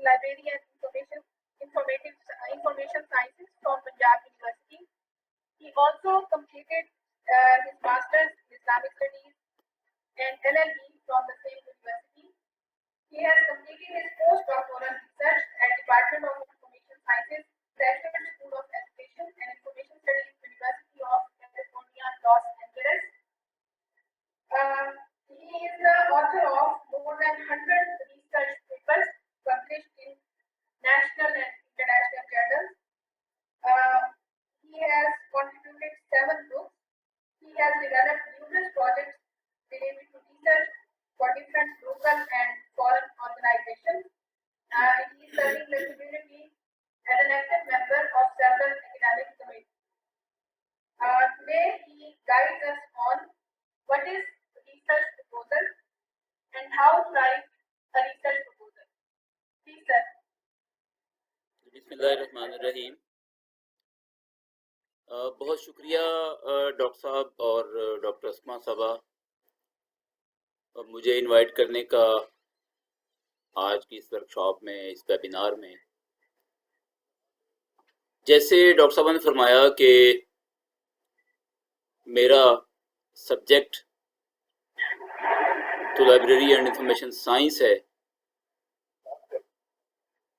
Library and Information Sciences from Punjab University. He also completed his Master's in Islamic Studies and LLB from the same university. He has completed his postdoctoral research at Department of Information Sciences, Graduate School of Education and Information Studies, University of California, Los Angeles. He is the author of more than 100 research papers published in national and international journals. He has contributed 7 books. He has developed numerous projects related to research for different local and foreign organizations. He is serving the community as an active member of several academic committees. Today he guides us on what is research proposal and how to write a research proposal. Please, sir. Bismillahirrahmanirrahim. بہت شکریہ doctor صاحب اور doctor اسما صاحبہ مجھے invite کرنے کا آج کی اس ورکشاپ میں، اس ویبینار میں. جیسے ڈاکٹر صاحب نے فرمایا کہ میرا سبجیکٹ تو لائبریری اینڈ انفارمیشن سائنس ہے،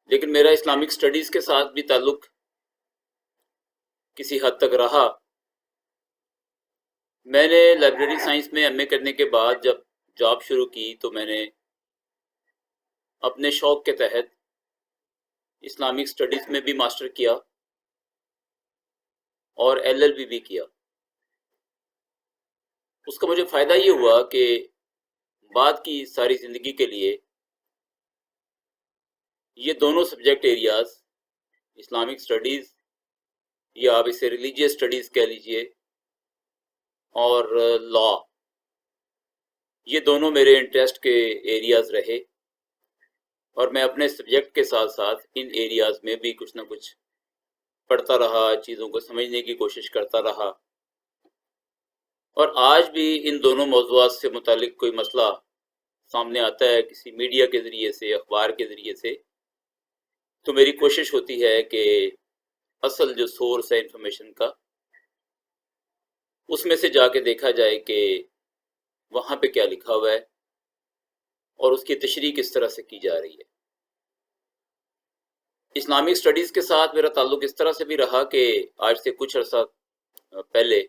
لیکن میرا اسلامک سٹڈیز کے ساتھ بھی تعلق کسی حد تک رہا. میں نے لائبریری سائنس میں ایم اے کرنے کے بعد جب جاب شروع کی تو میں نے اپنے شوق کے تحت اسلامک سٹڈیز میں بھی ماسٹر کیا اور ایل ایل بی بھی کیا. اس کا مجھے فائدہ یہ ہوا کہ بعد کی ساری زندگی کے لیے یہ دونوں سبجیکٹ ایریاز، اسلامک سٹڈیز یا آپ اسے ریلیجیس سٹڈیز کہہ لیجئے اور لا، یہ دونوں میرے انٹرسٹ کے ایریاز رہے اور میں اپنے سبجیکٹ کے ساتھ ساتھ ان ایریاز میں بھی کچھ نہ کچھ پڑھتا رہا، چیزوں کو سمجھنے کی کوشش کرتا رہا. اور آج بھی ان دونوں موضوعات سے متعلق کوئی مسئلہ سامنے آتا ہے کسی میڈیا کے ذریعے سے، اخبار کے ذریعے سے، تو میری کوشش ہوتی ہے کہ اصل جو سورس ہے انفارمیشن کا، اس میں سے جا کے دیکھا جائے کہ وہاں پہ کیا لکھا ہوا ہے اور اس کی تشریح کس طرح سے کی جا رہی ہے. اسلامک سٹڈیز کے ساتھ میرا تعلق اس طرح سے بھی رہا کہ آج سے کچھ عرصہ پہلے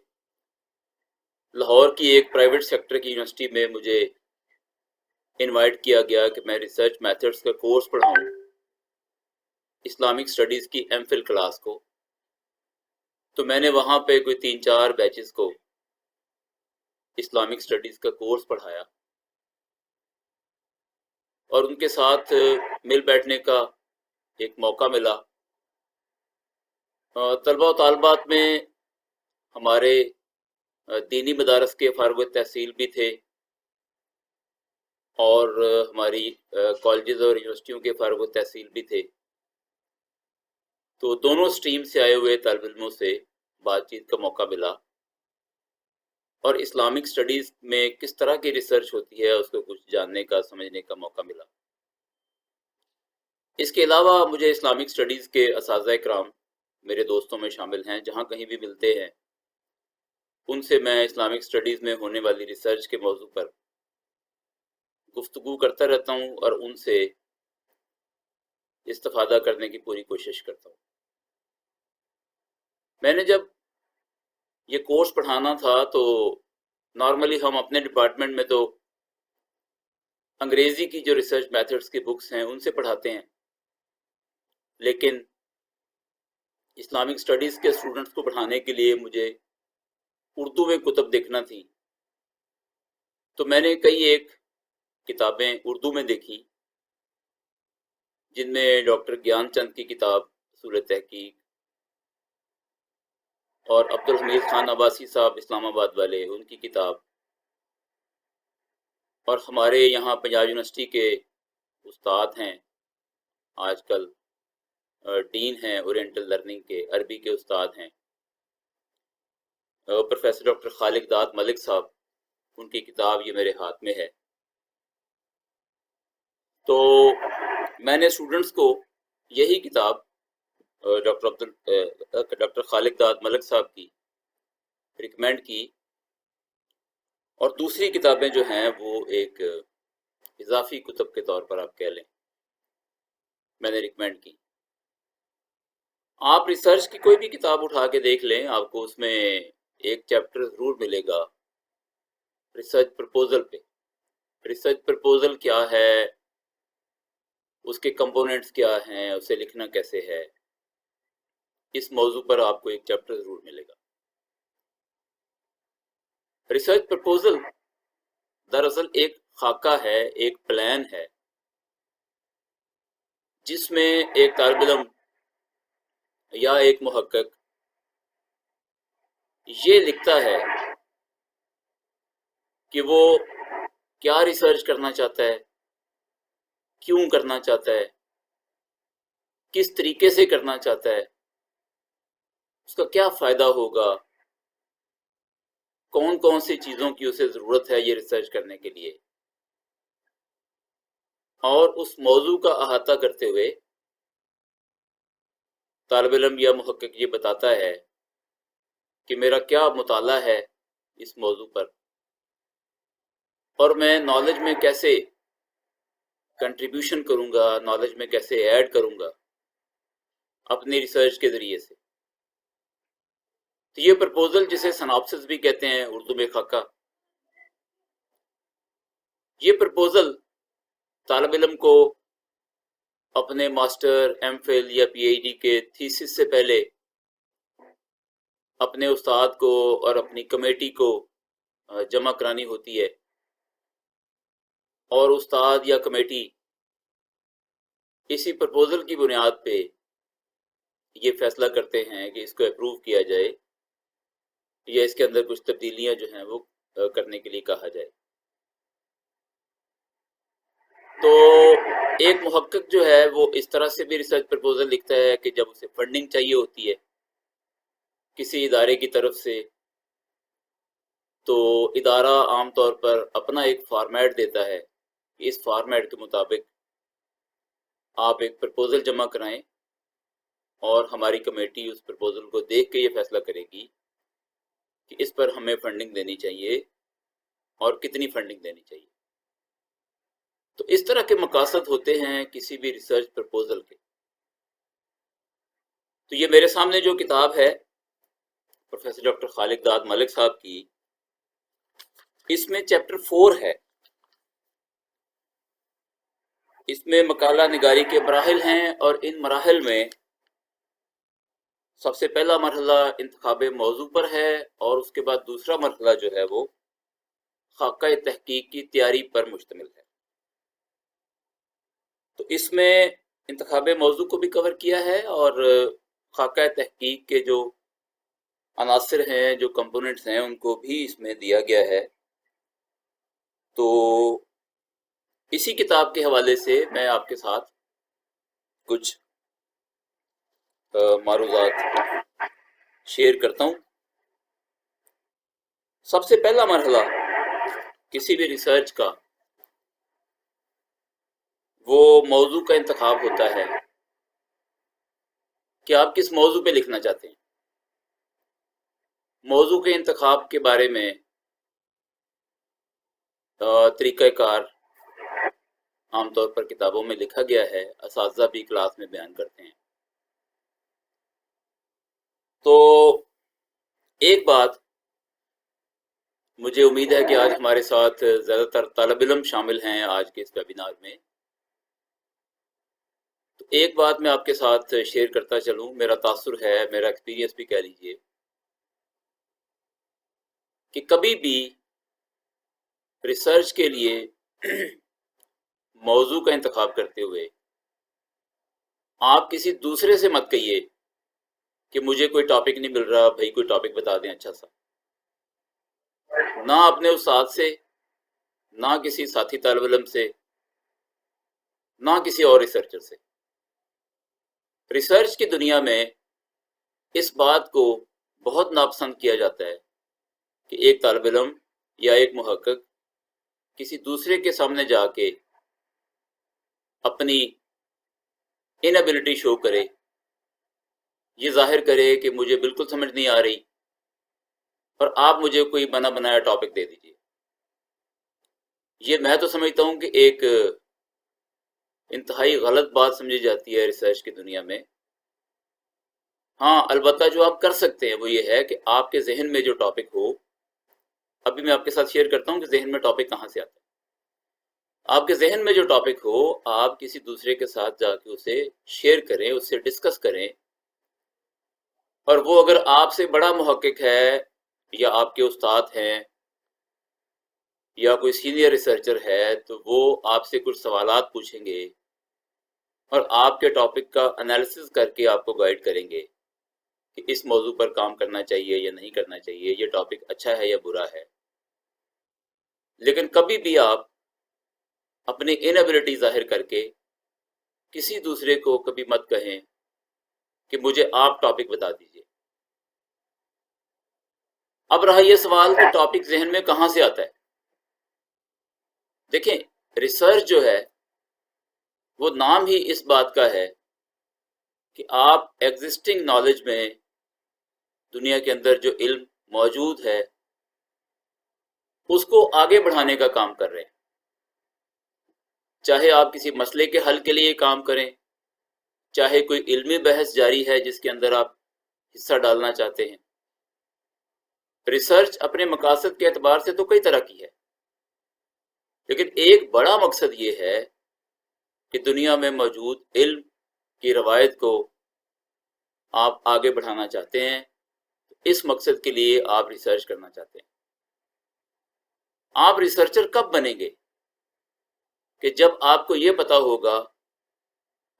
لاہور کی ایک پرائیویٹ سیکٹر کی یونیورسٹی میں مجھے انوائٹ کیا گیا کہ میں ریسرچ میتھڈز کا کورس پڑھاؤں اسلامک سٹڈیز کی ایم فل کلاس کو. تو میں نے وہاں پہ کوئی 3-4 بیچز کو اسلامک سٹڈیز کا کورس پڑھایا اور ان کے ساتھ مل بیٹھنے کا ایک موقع ملا. طلبہ و طالبات میں ہمارے دینی مدارس کے فارغ التحصیل بھی تھے اور ہماری کالجز اور یونیورسٹیوں کے فارغ التحصیل بھی تھے. تو دونوں سٹریم سے آئے ہوئے طالب علموں سے بات چیت کا موقع ملا اور اسلامک سٹڈیز میں کس طرح کی ریسرچ ہوتی ہے اس کو کچھ جاننے کا، سمجھنے کا موقع ملا. اس کے علاوہ مجھے اسلامک سٹڈیز کے اساتذہ کرام میرے دوستوں میں شامل ہیں، جہاں کہیں بھی ملتے ہیں ان سے میں اسلامک سٹڈیز میں ہونے والی ریسرچ کے موضوع پر گفتگو کرتا رہتا ہوں اور ان سے استفادہ کرنے کی پوری کوشش کرتا ہوں. میں نے جب یہ کورس پڑھانا تھا تو نارملی ہم اپنے ڈپارٹمنٹ میں تو انگریزی کی جو ریسرچ میتھڈز کی بکس ہیں ان سے پڑھاتے ہیں، لیکن اسلامک سٹڈیز کے اسٹوڈنٹس کو پڑھانے کے لیے مجھے اردو میں کتب دیکھنا تھی. تو میں نے کئی ایک کتابیں اردو میں دیکھی جن میں ڈاکٹر گیان چند کی کتاب اصول تحقیق اور عبدالحمید خان عباسی صاحب اسلام آباد والے ان کی کتاب، اور ہمارے یہاں پنجاب یونیورسٹی کے استاد ہیں آج کل ڈین ہیں اورینٹل لرننگ کے، عربی کے استاد ہیں پروفیسر ڈاکٹر خالق داد ملک صاحب، ان کی کتاب یہ میرے ہاتھ میں ہے. تو میں نے اسٹوڈنٹس کو یہی کتاب ڈاکٹر خالق داد ملک صاحب کی ریکمینڈ کی، اور دوسری کتابیں جو ہیں وہ ایک اضافی کتب کے طور پر آپ کہہ لیں میں نے ریکمینڈ کی۔ آپ ریسرچ کی کوئی بھی کتاب اٹھا کے دیکھ لیں، آپ کو اس میں ایک چیپٹر ضرور ملے گا ریسرچ پرپوزل پہ۔ ریسرچ پرپوزل کیا ہے، اس کے کمپوننٹس کیا ہیں، اسے لکھنا کیسے ہے، اس موضوع پر آپ کو ایک چیپٹر ضرور ملے گا۔ ریسرچ پرپوزل دراصل ایک خاکہ ہے، ایک پلان ہے، جس میں ایک طالب علم یا ایک محقق یہ لکھتا ہے کہ وہ کیا ریسرچ کرنا چاہتا ہے، کیوں کرنا چاہتا ہے، کس طریقے سے کرنا چاہتا ہے، اس کا کیا فائدہ ہوگا، کون کون سی چیزوں کی اسے ضرورت ہے یہ ریسرچ کرنے کے لیے، اور اس موضوع کا احاطہ کرتے ہوئے طالب علم یا محقق یہ بتاتا ہے کہ میرا کیا مطالعہ ہے اس موضوع پر، اور میں نالج میں کیسے کنٹریبیوشن کروں گا، نالج میں کیسے ایڈ کروں گا اپنی ریسرچ کے ذریعے سے۔ تو یہ پرپوزل جسے سناپسس بھی کہتے ہیں اردو میں خاکہ، یہ پرپوزل طالب علم کو اپنے ماسٹر، ایم فل یا پی ایچ ڈی کے تھیسس سے پہلے اپنے استاد کو اور اپنی کمیٹی کو جمع کرانی ہوتی ہے، اور استاد یا کمیٹی اسی پرپوزل کی بنیاد پہ یہ فیصلہ کرتے ہیں کہ اس کو اپروو کیا جائے یا اس کے اندر کچھ تبدیلیاں جو ہیں وہ کرنے کے لیے کہا جائے۔ تو ایک محقق جو ہے وہ اس طرح سے بھی ریسرچ پرپوزل لکھتا ہے کہ جب اسے فنڈنگ چاہیے ہوتی ہے کسی ادارے کی طرف سے، تو ادارہ عام طور پر اپنا ایک فارمیٹ دیتا ہے کہ اس فارمیٹ کے مطابق آپ ایک پرپوزل جمع کرائیں، اور ہماری کمیٹی اس پرپوزل کو دیکھ کے یہ فیصلہ کرے گی کہ اس پر ہمیں فنڈنگ دینی چاہیے اور کتنی فنڈنگ دینی چاہیے۔ تو اس طرح کے مقاصد ہوتے ہیں کسی بھی ریسرچ پرپوزل کے۔ تو یہ میرے سامنے جو کتاب ہے پروفیسر ڈاکٹر خالق داد ملک صاحب کی، اس میں چیپٹر 4 ہے، اس میں مقالہ نگاری کے مراحل ہیں، اور ان مراحل میں سب سے پہلا مرحلہ انتخاب موضوع پر ہے، اور اس کے بعد دوسرا مرحلہ جو ہے وہ خاکہ تحقیق کی تیاری پر مشتمل ہے۔ تو اس میں انتخاب موضوع کو بھی کور کیا ہے، اور خاکہ تحقیق کے جو عناصر ہیں، جو کمپوننٹس ہیں، ان کو بھی اس میں دیا گیا ہے۔ تو اسی کتاب کے حوالے سے میں آپ کے ساتھ کچھ معروضات شیئر کرتا ہوں۔ سب سے پہلا مرحلہ کسی بھی ریسرچ کا وہ موضوع کا انتخاب ہوتا ہے کہ آپ کس موضوع پہ لکھنا چاہتے ہیں۔ موضوع کے انتخاب کے بارے میں طریقہ کار عام طور پر کتابوں میں لکھا گیا ہے، اساتذہ بھی کلاس میں بیان کرتے ہیں۔ تو ایک بات مجھے امید ہے کہ آج ہمارے ساتھ زیادہ تر طالب علم شامل ہیں آج کے اس ویبینار میں، تو ایک بات میں آپ کے ساتھ شیئر کرتا چلوں، میرا تاثر ہے، میرا ایکسپیرینس بھی کہہ لیجئے، کہ کبھی بھی ریسرچ کے لیے موضوع کا انتخاب کرتے ہوئے آپ کسی دوسرے سے مت کہیے کہ مجھے کوئی ٹاپک نہیں مل رہا، بھائی کوئی ٹاپک بتا دیں اچھا سا۔ نہ اپنے استاد سے، نہ کسی ساتھی طالب علم سے، نہ کسی اور ریسرچر سے۔ ریسرچ کی دنیا میں اس بات کو بہت ناپسند کیا جاتا ہے کہ ایک طالب علم یا ایک محقق کسی دوسرے کے سامنے جا کے اپنی انیبلٹی شو کرے، یہ ظاہر کرے کہ مجھے بالکل سمجھ نہیں آ رہی اور آپ مجھے کوئی بنا بنایا ٹاپک دے دیجیے. یہ میں تو سمجھتا ہوں کہ ایک انتہائی غلط بات سمجھی جاتی ہے ریسرچ کی دنیا میں. ہاں البتہ جو آپ کر سکتے ہیں وہ یہ ہے کہ آپ کے ذہن میں جو ٹاپک ہو، ابھی میں آپ کے ساتھ شیئر کرتا ہوں کہ ذہن میں ٹاپک کہاں سے آتا ہے. آپ کے ذہن میں جو ٹاپک ہو، آپ کسی دوسرے کے ساتھ جا کے اسے شیئر کریں، اس سے ڈسکس کریں، اور وہ اگر آپ سے بڑا محقق ہے یا آپ کے استاد ہیں یا کوئی سینئر ریسرچر ہے تو وہ آپ سے کچھ سوالات پوچھیں گے اور آپ کے ٹاپک کا انالیسس کر کے آپ کو گائیڈ کریں گے کہ اس موضوع پر کام کرنا چاہیے یا نہیں کرنا چاہیے، یہ ٹاپک اچھا ہے یا برا ہے. لیکن کبھی بھی آپ اپنی انیبلٹی ظاہر کر کے کسی دوسرے کو کبھی مت کہیں کہ مجھے آپ ٹاپک بتا دیجئے. اب رہا یہ سوال کہ ٹاپک ذہن میں کہاں سے آتا ہے. دیکھیں ریسرچ جو ہے وہ نام ہی اس بات کا ہے کہ آپ ایگزسٹنگ نالج میں دنیا کے اندر جو علم موجود ہے اس کو آگے بڑھانے کا کام کر رہے ہیں. چاہے آپ کسی مسئلے کے حل کے لیے کام کریں، چاہے کوئی علمی بحث جاری ہے جس کے اندر آپ حصہ ڈالنا چاہتے ہیں. ریسرچ اپنے مقاصد کے اعتبار سے تو کئی طرح کی ہے، لیکن ایک بڑا مقصد یہ ہے کہ دنیا میں موجود علم کی روایت کو آپ آگے بڑھانا چاہتے ہیں. اس مقصد کے لیے آپ ریسرچ کرنا چاہتے ہیں. آپ ریسرچر کب بنیں گے؟ کہ جب آپ کو یہ پتا ہوگا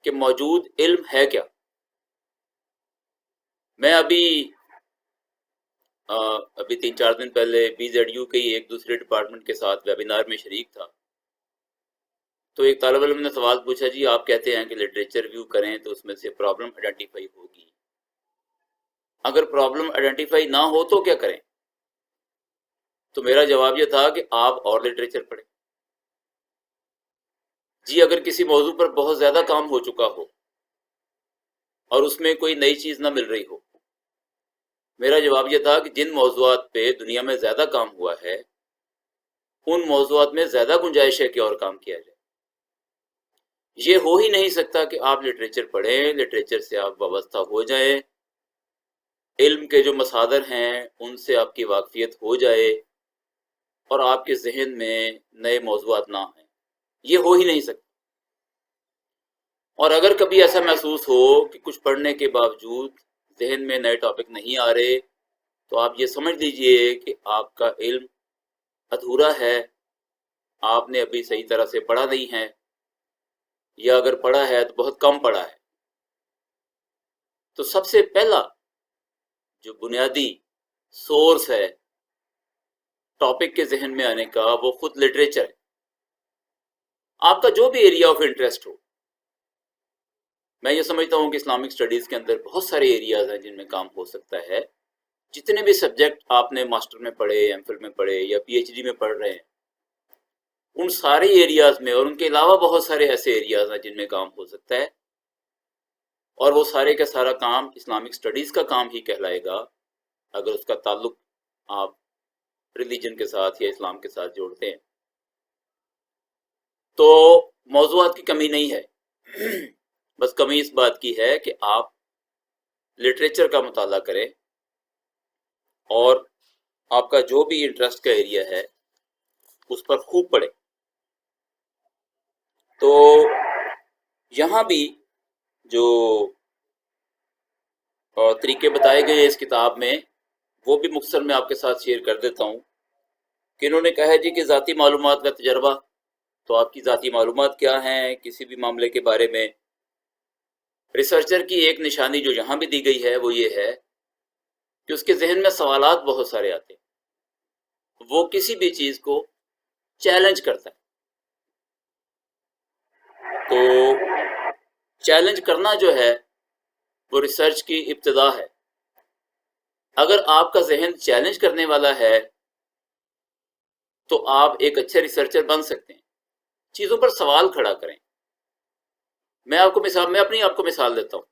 کہ موجود علم ہے کیا. میں ابھی 3-4 دن پہلے BZU کے ایک دوسرے ڈپارٹمنٹ کے ساتھ ویبینار میں شریک تھا. تو ایک طالب علم نے سوال پوچھا، جی آپ کہتے ہیں کہ لٹریچر ریویو کریں تو اس میں سے پرابلم آئیڈینٹیفائی ہوگی، اگر پرابلم آئیڈینٹیفائی نہ ہو تو کیا کریں؟ تو میرا جواب یہ تھا کہ آپ اور لٹریچر پڑھیں. جی اگر کسی موضوع پر بہت زیادہ کام ہو چکا ہو اور اس میں کوئی نئی چیز نہ مل رہی ہو، میرا جواب یہ تھا کہ جن موضوعات پہ دنیا میں زیادہ کام ہوا ہے ان موضوعات میں زیادہ گنجائش ہے کہ اور کام کیا جائے. یہ ہو ہی نہیں سکتا کہ آپ لٹریچر پڑھیں، لٹریچر سے آپ وابستہ ہو جائیں، علم کے جو مصادر ہیں ان سے آپ کی واقفیت ہو جائے اور آپ کے ذہن میں نئے موضوعات نہ آئیں. یہ ہو ہی نہیں سکتا. اور اگر کبھی ایسا محسوس ہو کہ کچھ پڑھنے کے باوجود ذہن میں نئے ٹاپک نہیں آ رہے تو آپ یہ سمجھ لیجئے کہ آپ کا علم ادھورا ہے، آپ نے ابھی صحیح طرح سے پڑھا نہیں ہے، یا اگر پڑھا ہے تو بہت کم پڑھا ہے. تو سب سے پہلا جو بنیادی سورس ہے ٹاپک کے ذہن میں آنے کا وہ خود لٹریچر ہے. آپ کا جو بھی ایریا آف انٹرسٹ ہو، میں یہ سمجھتا ہوں کہ اسلامک اسٹڈیز کے اندر بہت سارے ایریاز ہیں جن میں کام ہو سکتا ہے. جتنے بھی سبجیکٹ آپ نے ماسٹر میں پڑھے، ایم فل میں پڑھے یا PhD میں پڑھ رہے ہیں، ان سارے ایریاز میں اور ان کے علاوہ بہت سارے ایسے ایریاز ہیں جن میں کام ہو سکتا ہے، اور وہ سارے کا سارا کام اسلامک اسٹڈیز کا کام ہی کہلائے گا اگر اس کا تعلق آپ ریلیجن کے ساتھ یا اسلام کے ساتھ جوڑتے ہیں. تو موضوعات کی کمی نہیں ہے، بس کمی اس بات کی ہے کہ آپ لٹریچر کا مطالعہ کریں اور آپ کا جو بھی انٹرسٹ کا ایریا ہے اس پر خوب پڑھیں. تو یہاں بھی جو طریقے بتائے گئے اس کتاب میں وہ بھی مختصر میں آپ کے ساتھ شیئر کر دیتا ہوں کہ انہوں نے کہا ہے جی کہ ذاتی معلومات کا تجربہ. تو آپ کی ذاتی معلومات کیا ہیں کسی بھی معاملے کے بارے میں؟ ریسرچر کی ایک نشانی جو یہاں بھی دی گئی ہے وہ یہ ہے کہ اس کے ذہن میں سوالات بہت سارے آتے ہیں، وہ کسی بھی چیز کو چیلنج کرتا ہے. تو چیلنج کرنا جو ہے وہ ریسرچ کی ابتدا ہے. اگر آپ کا ذہن چیلنج کرنے والا ہے تو آپ ایک اچھے ریسرچر بن سکتے ہیں. چیزوں پر سوال کھڑا کریں، میں اپنی آپ کو مثال دیتا ہوں.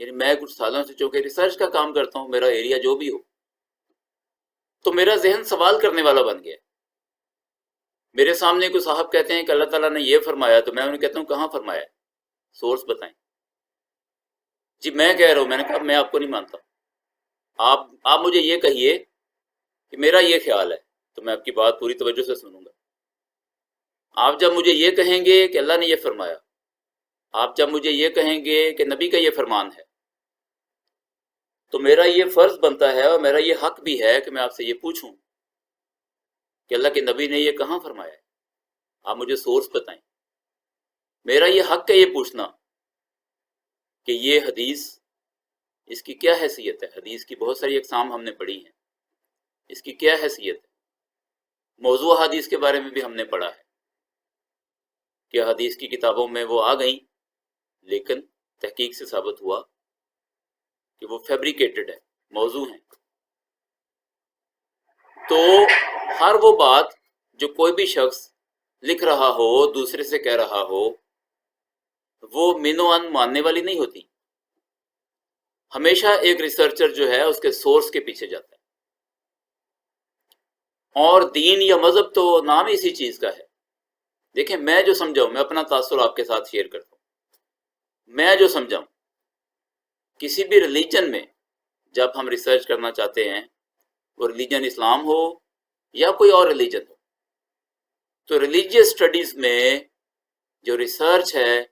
یعنی میں کچھ سالوں سے چونکہ ریسرچ کا کام کرتا ہوں، میرا ایریا جو بھی ہو، تو میرا ذہن سوال کرنے والا بن گیا. میرے سامنے کوئی صاحب کہتے ہیں کہ اللہ تعالیٰ نے یہ فرمایا، تو میں انہیں کہتا ہوں کہاں فرمایا، سورس بتائیں. جی میں کہہ رہا ہوں. میں نے کہا میں آپ کو نہیں مانتا، آپ مجھے یہ کہیے کہ میرا یہ خیال ہے، تو میں آپ کی بات پوری توجہ سے سنوں گا. آپ جب مجھے یہ کہیں گے کہ اللہ نے یہ فرمایا، آپ جب مجھے یہ کہیں گے کہ نبی کا یہ فرمان ہے، تو میرا یہ فرض بنتا ہے اور میرا یہ حق بھی ہے کہ میں آپ سے یہ پوچھوں کہ اللہ کے نبی نے یہ کہاں فرمایا ہے، آپ مجھے سورس بتائیں. میرا یہ حق ہے یہ پوچھنا کہ یہ حدیث، اس کی کیا حیثیت ہے. حدیث کی بہت ساری اقسام ہم نے پڑھی ہیں، اس کی کیا حیثیت ہے. موضوع حدیث کے بارے میں بھی ہم نے پڑھا ہے کہ حدیث کی کتابوں میں وہ آ گئیں، لیکن تحقیق سے ثابت ہوا کہ وہ فیبریکیٹڈ ہے، موضوع ہیں. تو ہر وہ بات جو کوئی بھی شخص لکھ رہا ہو، دوسرے سے کہہ رہا ہو، وہ من و ان ماننے والی نہیں ہوتی. ہمیشہ ایک ریسرچر جو ہے اس کے سورس کے پیچھے جاتا ہے. اور دین یا مذہب تو نام اسی چیز کا ہے. دیکھیں میں جو سمجھاؤں، میں اپنا تاثر آپ کے ساتھ شیئر کرتا ہوں. میں جو سمجھاؤں، کسی بھی ریلیجن میں جب ہم ریسرچ کرنا چاہتے ہیں، وہ ریلیجن اسلام ہو یا کوئی اور ریلیجن ہو، تو ریلیجیس اسٹڈیز میں جو ریسرچ ہے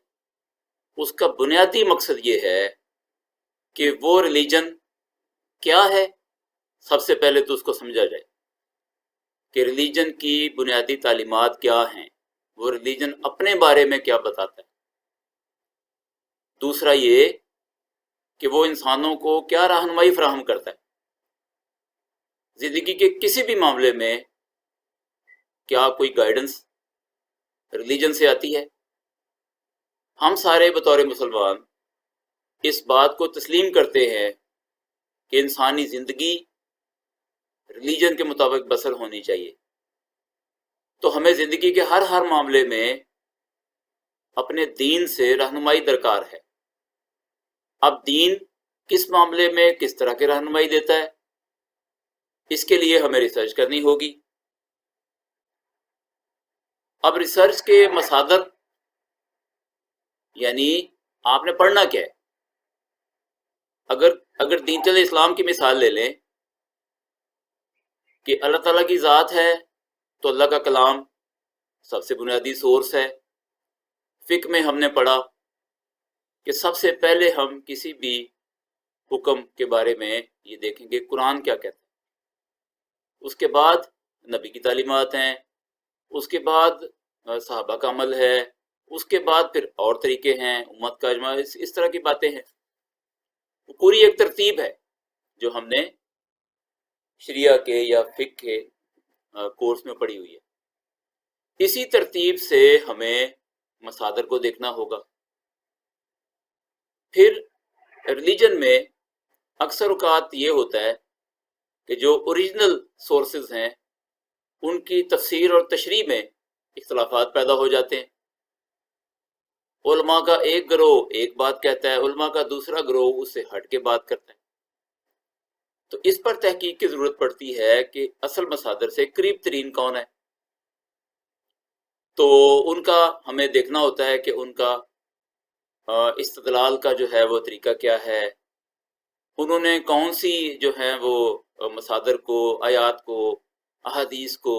اس کا بنیادی مقصد یہ ہے کہ وہ ریلیجن کیا ہے. سب سے پہلے تو اس کو سمجھا جائے کہ ریلیجن کی بنیادی تعلیمات کیا ہیں، وہ ریلیجن اپنے بارے میں کیا بتاتا ہے. دوسرا یہ کہ وہ انسانوں کو کیا رہنمائی فراہم کرتا ہے زندگی کے کسی بھی معاملے میں. کیا کوئی گائیڈنس ریلیجن سے آتی ہے؟ ہم سارے بطور مسلمان اس بات کو تسلیم کرتے ہیں کہ انسانی زندگی ریلیجن کے مطابق بسر ہونی چاہیے. تو ہمیں زندگی کے ہر معاملے میں اپنے دین سے رہنمائی درکار ہے. اب دین کس معاملے میں کس طرح کی رہنمائی دیتا ہے، اس کے لیے ہمیں ریسرچ کرنی ہوگی. اب ریسرچ کے مصادر، یعنی آپ نے پڑھنا کیا ہے. اگر دین اسلام کی مثال لے لیں کہ اللہ تعالیٰ کی ذات ہے، تو اللہ کا کلام سب سے بنیادی سورس ہے. فقہ میں ہم نے پڑھا کہ سب سے پہلے ہم کسی بھی حکم کے بارے میں یہ دیکھیں گے قرآن کیا کہتا ہے، اس کے بعد نبی کی تعلیمات ہیں، اس کے بعد صحابہ کا عمل ہے، اس کے بعد پھر اور طریقے ہیں، امت کا اجماع، اس طرح کی باتیں ہیں. پوری ایک ترتیب ہے جو ہم نے شریعہ کے یا فقہ کے کورس میں پڑھی ہوئی ہے. اسی ترتیب سے ہمیں مصادر کو دیکھنا ہوگا. پھر ریلیجن میں اکثر اوقات یہ ہوتا ہے کہ جو اوریجنل سورسز ہیں ان کی تفسیر اور تشریح میں اختلافات پیدا ہو جاتے ہیں. علماء کا ایک گروہ ایک بات کہتا ہے، علماء کا دوسرا گروہ اس سے ہٹ کے بات کرتا ہے. تو اس پر تحقیق کی ضرورت پڑتی ہے کہ اصل مصادر سے قریب ترین کون ہے. تو ان کا ہمیں دیکھنا ہوتا ہے کہ ان کا استدلال کا جو ہے وہ طریقہ کیا ہے، انہوں نے کون سی جو ہے وہ مصادر کو، آیات کو، احادیث کو،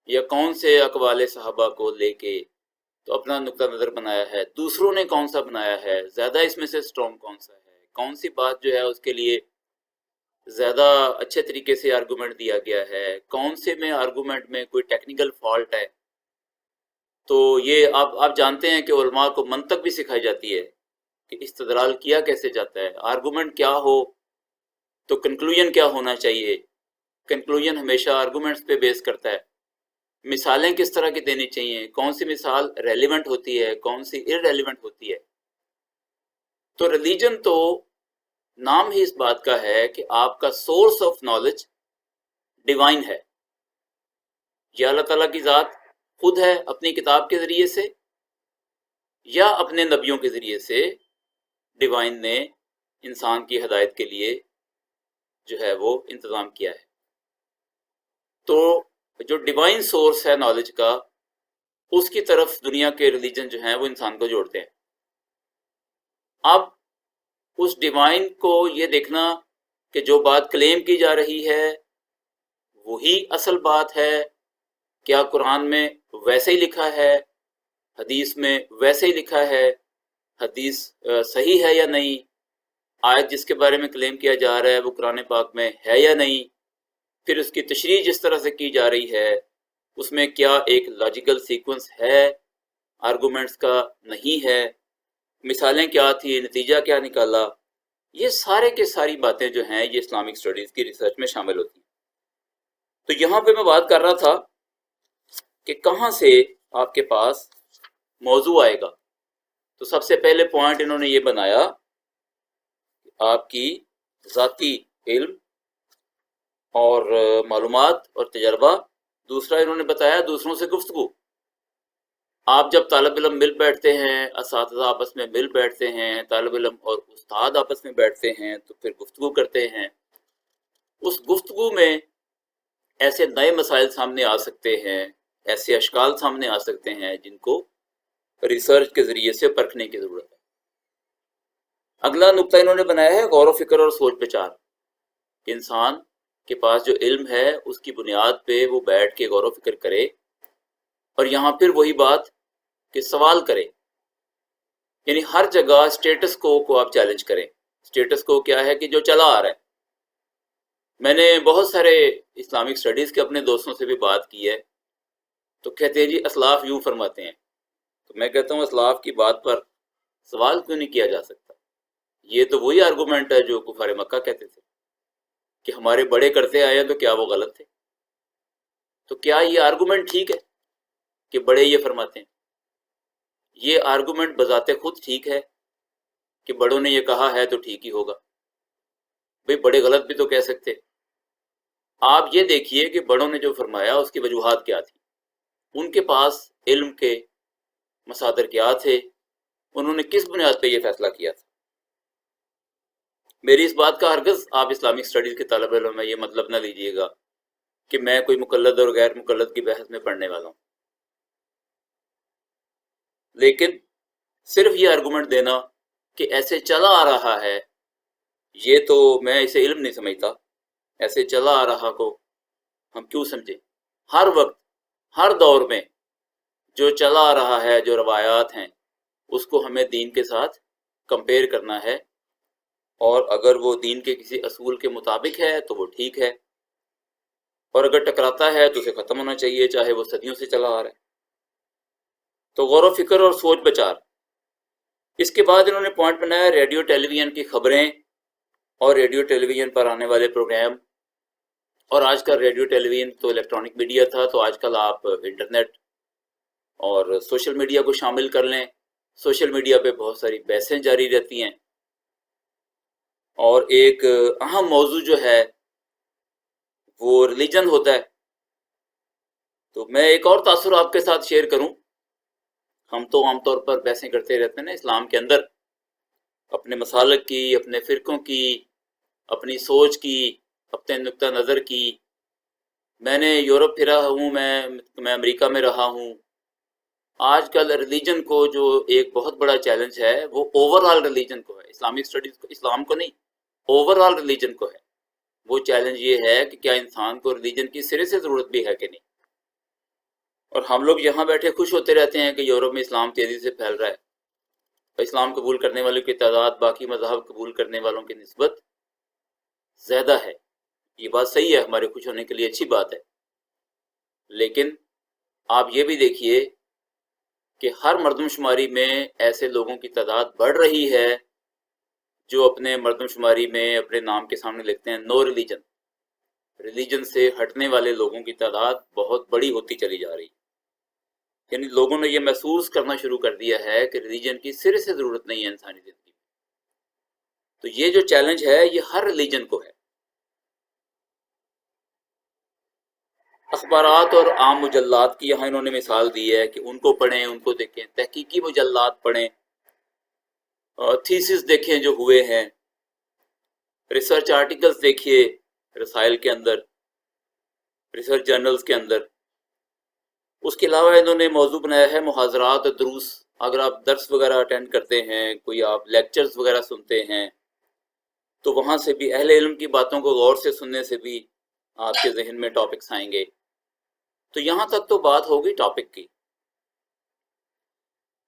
یا کون سے اقوال صحابہ کو لے کے تو اپنا نقطہ نظر بنایا ہے. دوسروں نے کون سا بنایا ہے، زیادہ اس میں سے اسٹرانگ کون سا ہے، کون سی بات جو ہے اس کے لیے زیادہ اچھے طریقے سے آرگومنٹ دیا گیا ہے، کون سے میں آرگومنٹ میں کوئی ٹیکنیکل فالٹ ہے. تو یہ آپ جانتے ہیں کہ علماء کو منطق بھی سکھائی جاتی ہے کہ استدلال کیا کیسے جاتا ہے، آرگومنٹ کیا ہو تو کنکلوژن کیا ہونا چاہیے. کنکلوژن ہمیشہ آرگومنٹس پہ بیس کرتا ہے. مثالیں کس طرح کی دینی چاہیے، کون سی مثال ریلیونٹ ہوتی ہے، کون سی ارریلیونٹ ہوتی ہے. تو ریلیجن تو نام ہی اس بات کا ہے کہ آپ کا سورس آف نالج ڈیوائن ہے. یا اللہ تعالیٰ کی ذات خود ہے اپنی کتاب کے ذریعے سے، یا اپنے نبیوں کے ذریعے سے ڈیوائن نے انسان کی ہدایت کے لیے جو ہے وہ انتظام کیا ہے. تو جو ڈیوائن سورس ہے نالج کا، اس کی طرف دنیا کے ریلیجن جو ہیں وہ انسان کو جوڑتے ہیں. اب اس ڈیوائن کو یہ دیکھنا کہ جو بات کلیم کی جا رہی ہے وہی اصل بات ہے، کیا قرآن میں ویسے ہی لکھا ہے، حدیث میں ویسے ہی لکھا ہے، حدیث صحیح ہے یا نہیں، آیت جس کے بارے میں کلیم کیا جا رہا ہے وہ قرآن پاک میں ہے یا نہیں، پھر اس کی تشریح جس طرح سے کی جا رہی ہے اس میں کیا ایک لاجیکل سیکوینس ہے آرگومنٹس کا، نہیں ہے، مثالیں کیا تھی، نتیجہ کیا نکالا. یہ سارے کے ساری باتیں جو ہیں یہ اسلامک اسٹڈیز کی ریسرچ میں شامل ہوتی ہیں. تو یہاں پہ میں بات کر رہا تھا کہ کہاں سے آپ کے پاس موضوع آئے گا. تو سب سے پہلے پوائنٹ انہوں نے یہ بنایا آپ کی ذاتی علم اور معلومات اور تجربہ. دوسرا انہوں نے بتایا دوسروں سے گفتگو. آپ جب طالب علم مل بیٹھتے ہیں، اساتذہ آپس میں مل بیٹھتے ہیں، طالب علم اور استاد آپس میں بیٹھتے ہیں تو پھر گفتگو کرتے ہیں. اس گفتگو میں ایسے نئے مسائل سامنے آ سکتے ہیں، ایسے اشکال سامنے آ سکتے ہیں جن کو ریسرچ کے ذریعے سے پرکھنے کی ضرورت ہے. اگلا نقطہ انہوں نے بنایا ہے غور و فکر اور سوچ بچار. انسان کے پاس جو علم ہے اس کی بنیاد پہ وہ بیٹھ کے غور و فکر کرے، اور یہاں پھر وہی بات کہ سوال کرے. یعنی ہر جگہ اسٹیٹس کو آپ چیلنج کریں. اسٹیٹس کو کیا ہے کہ جو چلا آ رہا ہے. میں نے بہت سارے اسلامک اسٹڈیز کے اپنے دوستوں سے بھی بات کی ہے تو کہتے ہیں جی اسلاف یوں فرماتے ہیں. تو میں کہتا ہوں اسلاف کی بات پر سوال کیوں نہیں کیا جا سکتا؟ یہ تو وہی آرگومنٹ ہے جو کفار مکہ کہتے تھے کہ ہمارے بڑے کرتے آئے ہیں تو کیا وہ غلط تھے؟ تو کیا یہ آرگومنٹ ٹھیک ہے کہ بڑے یہ فرماتے ہیں؟ یہ آرگومنٹ بذات خود ٹھیک ہے کہ بڑوں نے یہ کہا ہے تو ٹھیک ہی ہوگا؟ بھئی بڑے غلط بھی تو کہہ سکتے. آپ یہ دیکھیے کہ بڑوں نے جو فرمایا اس کی وجوہات کیا تھی، ان کے پاس علم کے مصادر کیا تھے، انہوں نے کس بنیاد پہ یہ فیصلہ کیا تھا. میری اس بات کا ہرگز آپ اسلامک اسٹڈیز کے طالب علم میں یہ مطلب نہ لیجئے گا کہ میں کوئی مقلد اور غیر مقلد کی بحث میں پڑھنے والا ہوں. لیکن صرف یہ آرگومنٹ دینا کہ ایسے چلا آ رہا ہے، یہ تو میں اسے علم نہیں سمجھتا، ایسے چلا آ رہا کو ہم کیوں سمجھیں؟ ہر وقت ہر دور میں جو چلا آ رہا ہے، جو روایات ہیں، اس کو ہمیں دین کے ساتھ کمپیئر کرنا ہے، اور اگر وہ دین کے کسی اصول کے مطابق ہے تو وہ ٹھیک ہے، اور اگر ٹکراتا ہے تو اسے ختم ہونا چاہیے، چاہے وہ صدیوں سے چلا آ رہا ہے. تو غور و فکر اور سوچ بچار. اس کے بعد انہوں نے پوائنٹ بنایا ریڈیو ٹیلی ویژن کی خبریں اور ریڈیو ٹیلی ویژن پر آنے والے پروگرام. اور آج کل ریڈیو ٹیلی ویژن تو الیکٹرانک میڈیا تھا، تو آج کل آپ انٹرنیٹ اور سوشل میڈیا کو شامل کر لیں. سوشل میڈیا پہ بہت ساری بحثیں جاری رہتی ہیں، اور ایک اہم موضوع جو ہے وہ ریلیجن ہوتا ہے. تو میں ایک اور تاثر آپ کے ساتھ شیئر کروں. ہم تو عام طور پر بحثیں کرتے رہتے ہیں نا اسلام کے اندر، اپنے مسالک کی، اپنے فرقوں کی، اپنی سوچ کی، اپنے نقطہ نظر کی. میں نے یورپ پھرا ہوں، میں امریکہ میں رہا ہوں. آج کل ریلیجن کو جو ایک بہت بڑا چیلنج ہے وہ اوور آل ریلیجن کو ہے، اسلامک اسٹڈیز کو، اسلام کو نہیں، اوور آل ریلیجن کو ہے. وہ چیلنج یہ ہے کہ کیا انسان کو ریلیجن کی سرے سے ضرورت بھی ہے کہ نہیں. اور ہم لوگ یہاں بیٹھے خوش ہوتے رہتے ہیں کہ یورپ میں اسلام تیزی سے پھیل رہا ہے، اور اسلام قبول کرنے والوں کی تعداد باقی مذہب قبول کرنے والوں کی نسبت زیادہ ہے. یہ بات صحیح ہے، ہمارے خوش ہونے کے لیے اچھی بات ہے. لیکن آپ یہ بھی دیکھیے کہ ہر مردم شماری میں ایسے لوگوں کی تعداد بڑھ رہی ہے جو اپنے مردم شماری میں اپنے نام کے سامنے لکھتے ہیں نو ریلیجن. ریلیجن سے ہٹنے والے لوگوں کی تعداد بہت بڑی ہوتی چلی جا رہی ہے. یعنی لوگوں نے یہ محسوس کرنا شروع کر دیا ہے کہ ریلیجن کی سرے سے ضرورت نہیں ہے انسانی زندگی میں. تو یہ جو چیلنج ہے یہ ہر ریلیجن کو ہے. اخبارات اور عام مجلات کی یہاں انہوں نے مثال دی ہے کہ ان کو پڑھیں، ان کو دیکھیں، تحقیقی مجلات پڑھیں، تھیسس دیکھیں جو ہوئے ہیں، ریسرچ آرٹیکلز دیکھیے رسائل کے اندر، ریسرچ جرنلز کے اندر۔ اس کے علاوہ انہوں نے موضوع بنایا ہے محاضرات اور دروس۔ اگر آپ درس وغیرہ اٹینڈ کرتے ہیں، کوئی آپ لیکچرز وغیرہ سنتے ہیں، تو وہاں سے بھی اہل علم کی باتوں کو غور سے سننے سے بھی آپ کے ذہن میں ٹاپکس آئیں گے۔ تو یہاں تک تو بات ہوگی ٹاپک کی۔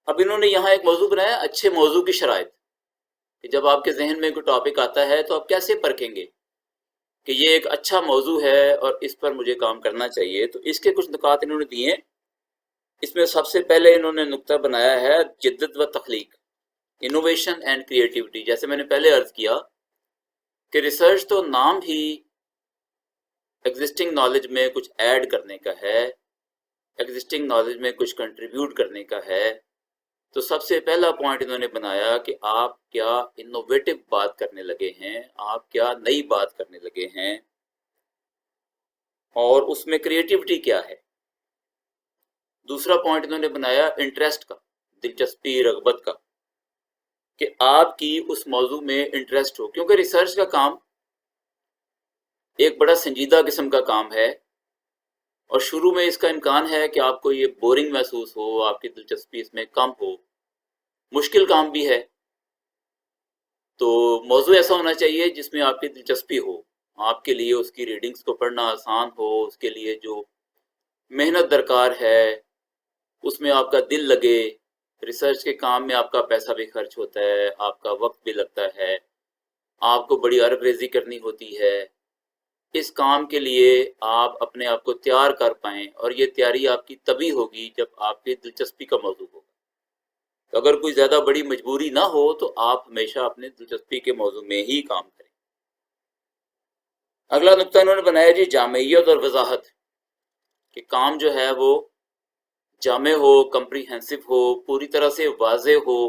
اب انہوں نے یہاں ایک موضوع بنایا اچھے موضوع کی شرائط، کہ جب آپ کے ذہن میں کوئی ٹاپک آتا ہے تو آپ کیسے پرکھیں گے کہ یہ ایک اچھا موضوع ہے اور اس پر مجھے کام کرنا چاہیے۔ تو اس کے کچھ نکات انہوں نے دیے ہیں۔ اس میں سب سے پہلے انہوں نے نقطہ بنایا ہے جدت و تخلیق، انوویشن اینڈ کریٹیوٹی۔ جیسے میں نے پہلے عرض کیا کہ ریسرچ تو نام ہی ایگزسٹنگ نالج میں کچھ ایڈ کرنے کا ہے، ایگزسٹنگ نالج میں کچھ کنٹریبیوٹ کرنے کا ہے۔ تو سب سے پہلا پوائنٹ انہوں نے بنایا کہ آپ کیا انوویٹو بات کرنے لگے ہیں، آپ کیا نئی بات کرنے لگے ہیں، اور اس میں کریٹیوٹی کیا ہے۔ دوسرا پوائنٹ انہوں نے بنایا انٹرسٹ کا، دلچسپی، رغبت کا، کہ آپ کی اس موضوع میں انٹرسٹ ہو، کیونکہ ریسرچ کا کام ایک بڑا سنجیدہ قسم کا کام ہے، اور شروع میں اس کا امکان ہے کہ آپ کو یہ بورنگ محسوس ہو، آپ کی دلچسپی اس میں کم ہو، مشکل کام بھی ہے۔ تو موضوع ایسا ہونا چاہیے جس میں آپ کی دلچسپی ہو، آپ کے لیے اس کی ریڈنگز کو پڑھنا آسان ہو، اس کے لیے جو محنت درکار ہے اس میں آپ کا دل لگے۔ ریسرچ کے کام میں آپ کا پیسہ بھی خرچ ہوتا ہے، آپ کا وقت بھی لگتا ہے، آپ کو بڑی عرب ریزی کرنی ہوتی ہے۔ اس کام کے لیے آپ اپنے آپ کو تیار کر پائیں، اور یہ تیاری آپ کی تبھی ہوگی جب آپ کی دلچسپی کا موضوع ہوگا۔ تو اگر کوئی زیادہ بڑی مجبوری نہ ہو تو آپ ہمیشہ اپنے دلچسپی کے موضوع میں ہی کام کریں۔ اگلا نقطہ انہوں نے بنایا جی جامعیت اور وضاحت، کہ کام جو ہے وہ جامع ہو، کمپریہنسو ہو، پوری طرح سے واضح ہو۔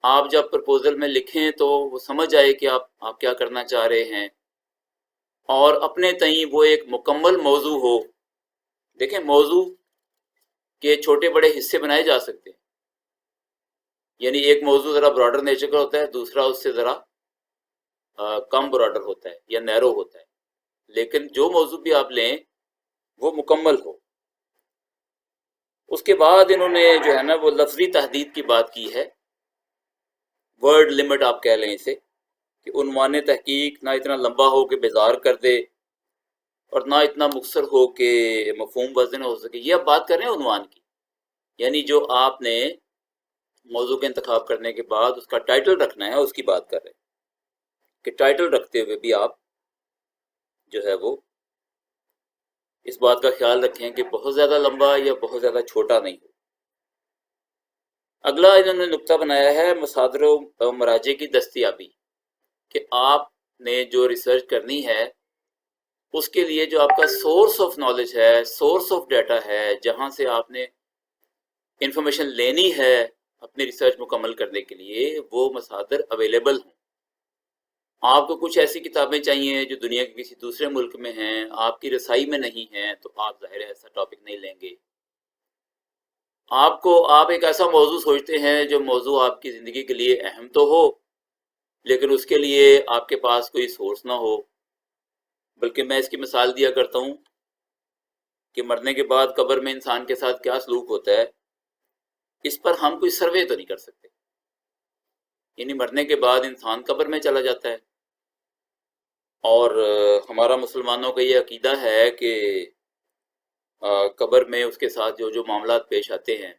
آپ جب پرپوزل میں لکھیں تو وہ سمجھ آئے کہ آپ کیا کرنا چاہ رہے ہیں، اور اپنے تئیں وہ ایک مکمل موضوع ہو۔ دیکھیں موضوع کے چھوٹے بڑے حصے بنائے جا سکتے ہیں، یعنی ایک موضوع ذرا براڈر نیچر کا ہوتا ہے، دوسرا اس سے ذرا کم براڈر ہوتا ہے یا نیرو ہوتا ہے، لیکن جو موضوع بھی آپ لیں وہ مکمل ہو۔ اس کے بعد انہوں نے جو ہے نا وہ لفظی تحدید کی بات کی ہے، ورڈ لمٹ آپ کہہ لیں اسے، کہ عنوان تحقیق نہ اتنا لمبا ہو کہ بیزار کر دے، اور نہ اتنا مختصر ہو کہ مفہوم واضح نہ ہو سکے۔ یہ آپ بات کر رہے ہیں عنوان کی، یعنی جو آپ نے موضوع کا انتخاب کرنے کے بعد اس کا ٹائٹل رکھنا ہے، اس کی بات کر رہے ہیں کہ ٹائٹل رکھتے ہوئے بھی آپ جو ہے وہ اس بات کا خیال رکھیں کہ بہت زیادہ لمبا یا بہت زیادہ چھوٹا نہیں ہو۔ اگلا انہوں نے نقطہ بنایا ہے مصادر و مراجع کی دستیابی، کہ آپ نے جو ریسرچ کرنی ہے اس کے لیے جو آپ کا سورس آف نالج ہے، سورس آف ڈیٹا ہے، جہاں سے آپ نے انفارمیشن لینی ہے اپنی ریسرچ مکمل کرنے کے لیے، وہ مصادر اویلیبل ہوں۔ آپ کو کچھ ایسی کتابیں چاہیے جو دنیا کے کسی دوسرے ملک میں ہیں، آپ کی رسائی میں نہیں ہیں، تو آپ ظاہر ہے ایسا ٹاپک نہیں لیں گے۔ آپ ایک ایسا موضوع سوچتے ہیں جو موضوع آپ کی زندگی کے لیے اہم تو ہو، لیکن اس کے لیے آپ کے پاس کوئی سورس نہ ہو۔ بلکہ میں اس کی مثال دیا کرتا ہوں کہ مرنے کے بعد قبر میں انسان کے ساتھ کیا سلوک ہوتا ہے، اس پر ہم کوئی سروے تو نہیں کر سکتے۔ یعنی مرنے کے بعد انسان قبر میں چلا جاتا ہے، اور ہمارا مسلمانوں کا یہ عقیدہ ہے کہ قبر میں اس کے ساتھ جو جو معاملات پیش آتے ہیں،